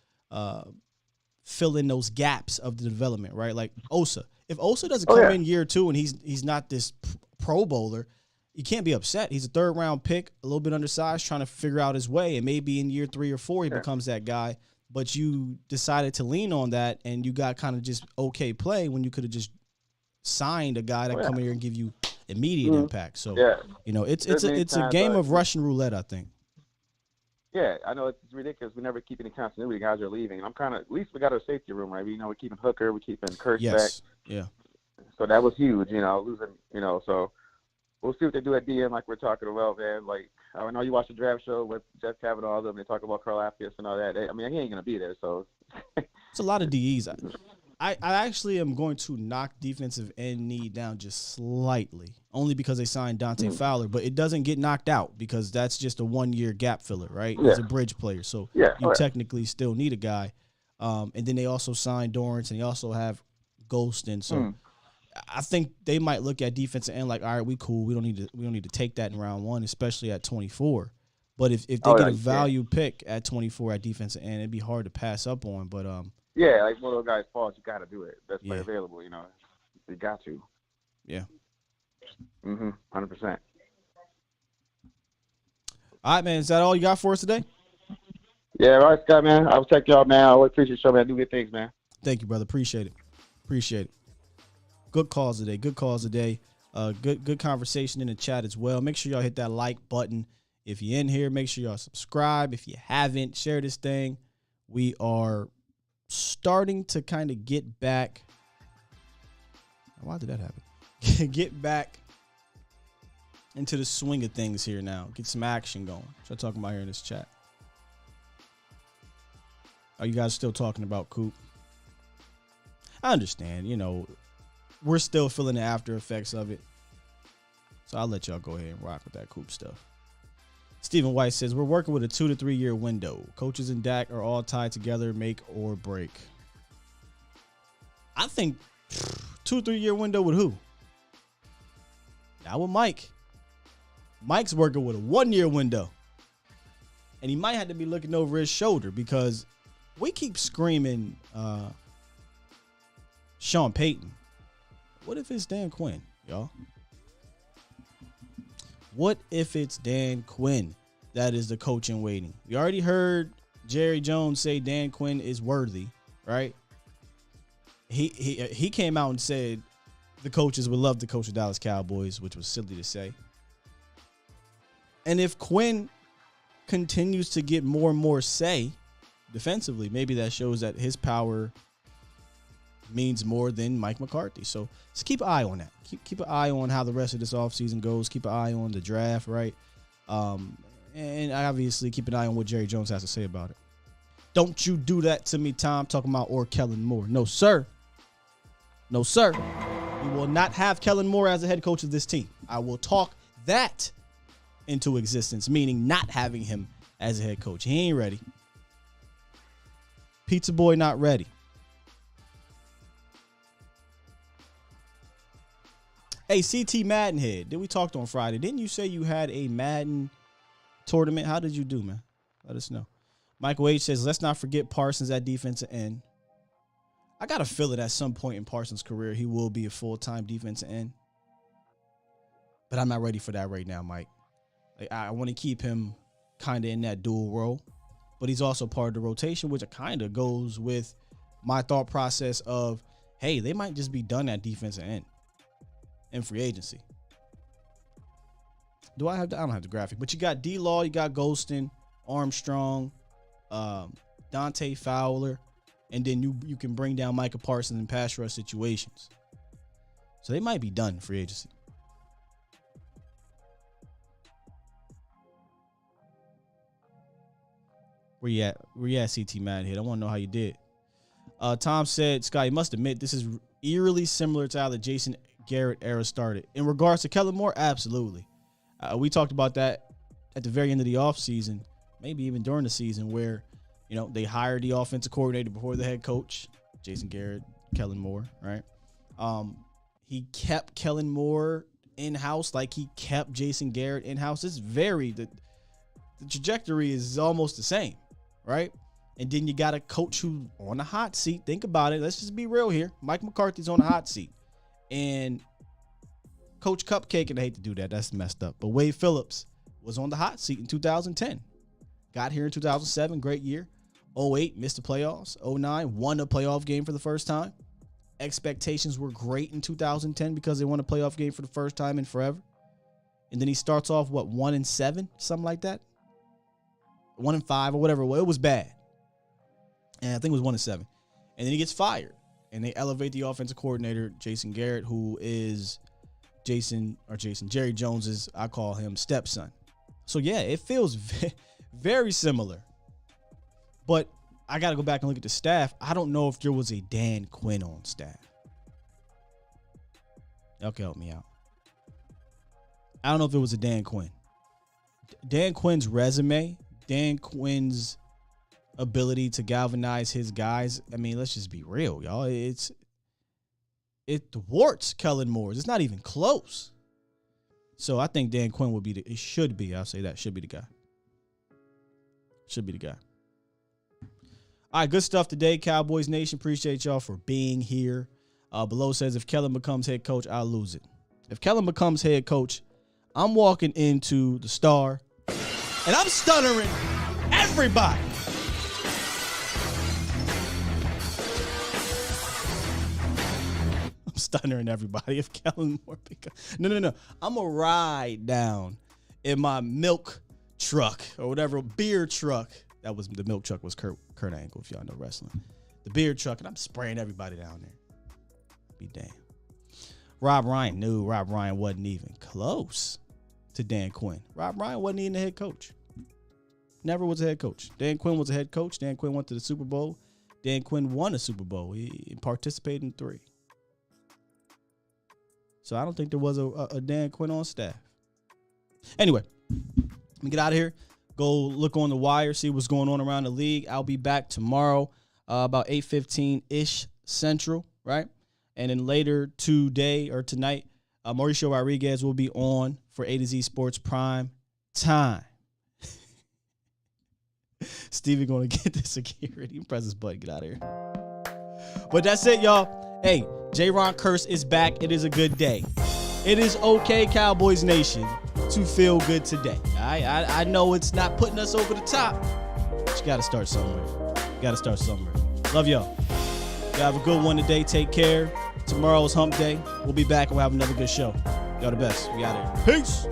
fill in those gaps of the development, right? Like Osa. If Osa doesn't come in year 2 and he's not this Pro Bowler, you can't be upset. He's a 3rd-round pick, a little bit undersized, trying to figure out his way. And maybe in year 3 or 4 he becomes that guy. But you decided to lean on that, and you got kind of just okay play when you could have just signed a guy that come in here and give you immediate impact. So, it's a game of Russian roulette, I think. Yeah, I know it's ridiculous. We never keep any continuity. Guys are leaving. And I'm kind of, at least we got our safety room, right? We're keeping Hooker, we're keeping Kearse back. Yeah. So that was huge, losing, so we'll see what they do at DM, like we're talking about, man. Like, I know you watch the draft show with Jeff Kavanaugh, and they talk about Carl Appius and all that. He ain't going to be there, so. It's a lot of DEs. I actually am going to knock defensive end need down just slightly, only because they signed Dante Fowler, but it doesn't get knocked out because that's just a 1-year gap filler, right? Yeah. He's a bridge player, so you technically still need a guy. And then they also signed Dorrance, and they also have Golston, so I think they might look at defensive end like, all right, we cool. We don't need to take that in round 1, especially at 24. But if they get a value pick at 24 at defensive end, it'd be hard to pass up on. But yeah, like one of those guys falls, you got to do it. Best play available, you got to. Yeah. 100%. All right, man. Is that all you got for us today? Yeah, all right, Scott, man. I'll check y'all, man. I always appreciate the show, man. Do good things, man. Thank you, brother. Appreciate it. Good calls today. Good conversation in the chat as well. Make sure y'all hit that like button. If you're in here, make sure y'all subscribe. If you haven't, share this thing. We are starting to kind of get back. Why did that happen? Get back into the swing of things here now. Get some action going. What y'all talking about here in this chat? Are you guys still talking about Coop? I understand, we're still feeling the after effects of it. So I'll let y'all go ahead and rock with that Coop stuff. Stephen White says, we're working with a 2 to 3 year window. Coaches and Dak are all tied together, make or break. I think 2 3 year window with who? Not with Mike. Mike's working with a 1 year window. And he might have to be looking over his shoulder because we keep screaming Sean Payton. What if it's Dan Quinn, y'all? What if it's Dan Quinn that is the coach in waiting? We already heard Jerry Jones say Dan Quinn is worthy, right? He came out and said the coaches would love to coach the Dallas Cowboys, which was silly to say. And if Quinn continues to get more and more say defensively, maybe that shows that his power means more than Mike McCarthy. So just keep an eye on that. Keep an eye on how the rest of this offseason goes. Keep an eye on the draft, right? And obviously keep an eye on what Jerry Jones has to say about it. Don't you do that to me, Tom, talking about or Kellen Moore. No, sir. No, sir. We will not have Kellen Moore as the head coach of this team. I will talk that into existence, meaning not having him as a head coach. He ain't ready. Pizza Boy not ready. Hey, CT Maddenhead, did we talk on Friday? Didn't you say you had a Madden tournament? How did you do, man? Let us know. Michael H says, let's not forget Parsons at defensive end. I got to feel it at some point in Parsons' career, he will be a full-time defensive end. But I'm not ready for that right now, Mike. Like, I want to keep him kind of in that dual role. But he's also part of the rotation, which kind of goes with my thought process of, hey, they might just be done at defensive end in free agency. I don't have the graphic, but you got D-Law, you got Golston, Armstrong, Dante Fowler, and then you can bring down Micah Parsons in pass rush situations. So they might be done free agency. Where you at? CT Mad Hit? I want to know how you did. Tom said, Scott, you must admit this is eerily similar to how the Jason Garrett era started. In regards to Kellen Moore, absolutely. We talked about that at the very end of the offseason, maybe even during the season, where, they hired the offensive coordinator before the head coach, Jason Garrett, Kellen Moore, right? He kept Kellen Moore in-house like he kept Jason Garrett in-house. It's the trajectory is almost the same, right? And then you got a coach who's on the hot seat. Think about it. Let's just be real here. Mike McCarthy's on the hot seat. And Coach Cupcake, and I hate to do that, that's messed up, but Wade Phillips was on the hot seat in 2010. Got here in 2007, great year. 2008, missed the playoffs. 2009, won a playoff game for the first time. Expectations were great in 2010 because they won a playoff game for the first time in forever. And then he starts off, 1-7, something like that? 1-5 or whatever. Well, it was bad. And I think it was 1-7. And then he gets fired. And they elevate the offensive coordinator, Jason Garrett, who is Jerry Jones's, I call him, stepson. So, yeah, it feels very similar. But I got to go back and look at the staff. I don't know if there was a Dan Quinn on staff. Y'all can help me out. I don't know if it was a Dan Quinn. Dan Quinn's resume, Dan Quinn's ability to galvanize his guys. I mean, let's just be real, y'all. It thwarts Kellen Moore's. It's not even close. So I think Dan Quinn would be should be the guy. Should be the guy. All right, good stuff today, Cowboys Nation. Appreciate y'all for being here. Below says, if Kellen becomes head coach, I'll lose it. If Kellen becomes head coach, I'm walking into the Star, and I'm stuttering everybody. I'm stuttering everybody if Kellen Moore becomes... No. I'm going to ride down in my milk truck or whatever, beer truck. That was the milk truck was Kurt Angle, if y'all know wrestling. The beer truck, and I'm spraying everybody down there. Be damned. Rob Ryan wasn't even close to Dan Quinn. Rob Ryan wasn't even the head coach. Never was a head coach. Dan Quinn was a head coach. Dan Quinn went to the Super Bowl. Dan Quinn won a Super Bowl. He participated in 3. So I don't think there was a Dan Quinn on staff. Anyway, let me get out of here. Go look on the wire, see what's going on around the league. I'll be back tomorrow about 8:15-ish Central, right? And then later today or tonight, Mauricio Rodriguez will be on for A to Z Sports Prime Time. Stevie going to get the security. Press this button. Get out of here. But that's it, y'all. Hey, Jayron Kearse is back. It is a good day. It is okay, Cowboys Nation, to feel good today. I know it's not putting us over the top, but you got to start somewhere. Love y'all. Y'all have a good one today. Take care. Tomorrow's hump day. We'll be back and we'll have another good show. Y'all the best. We out here. Peace.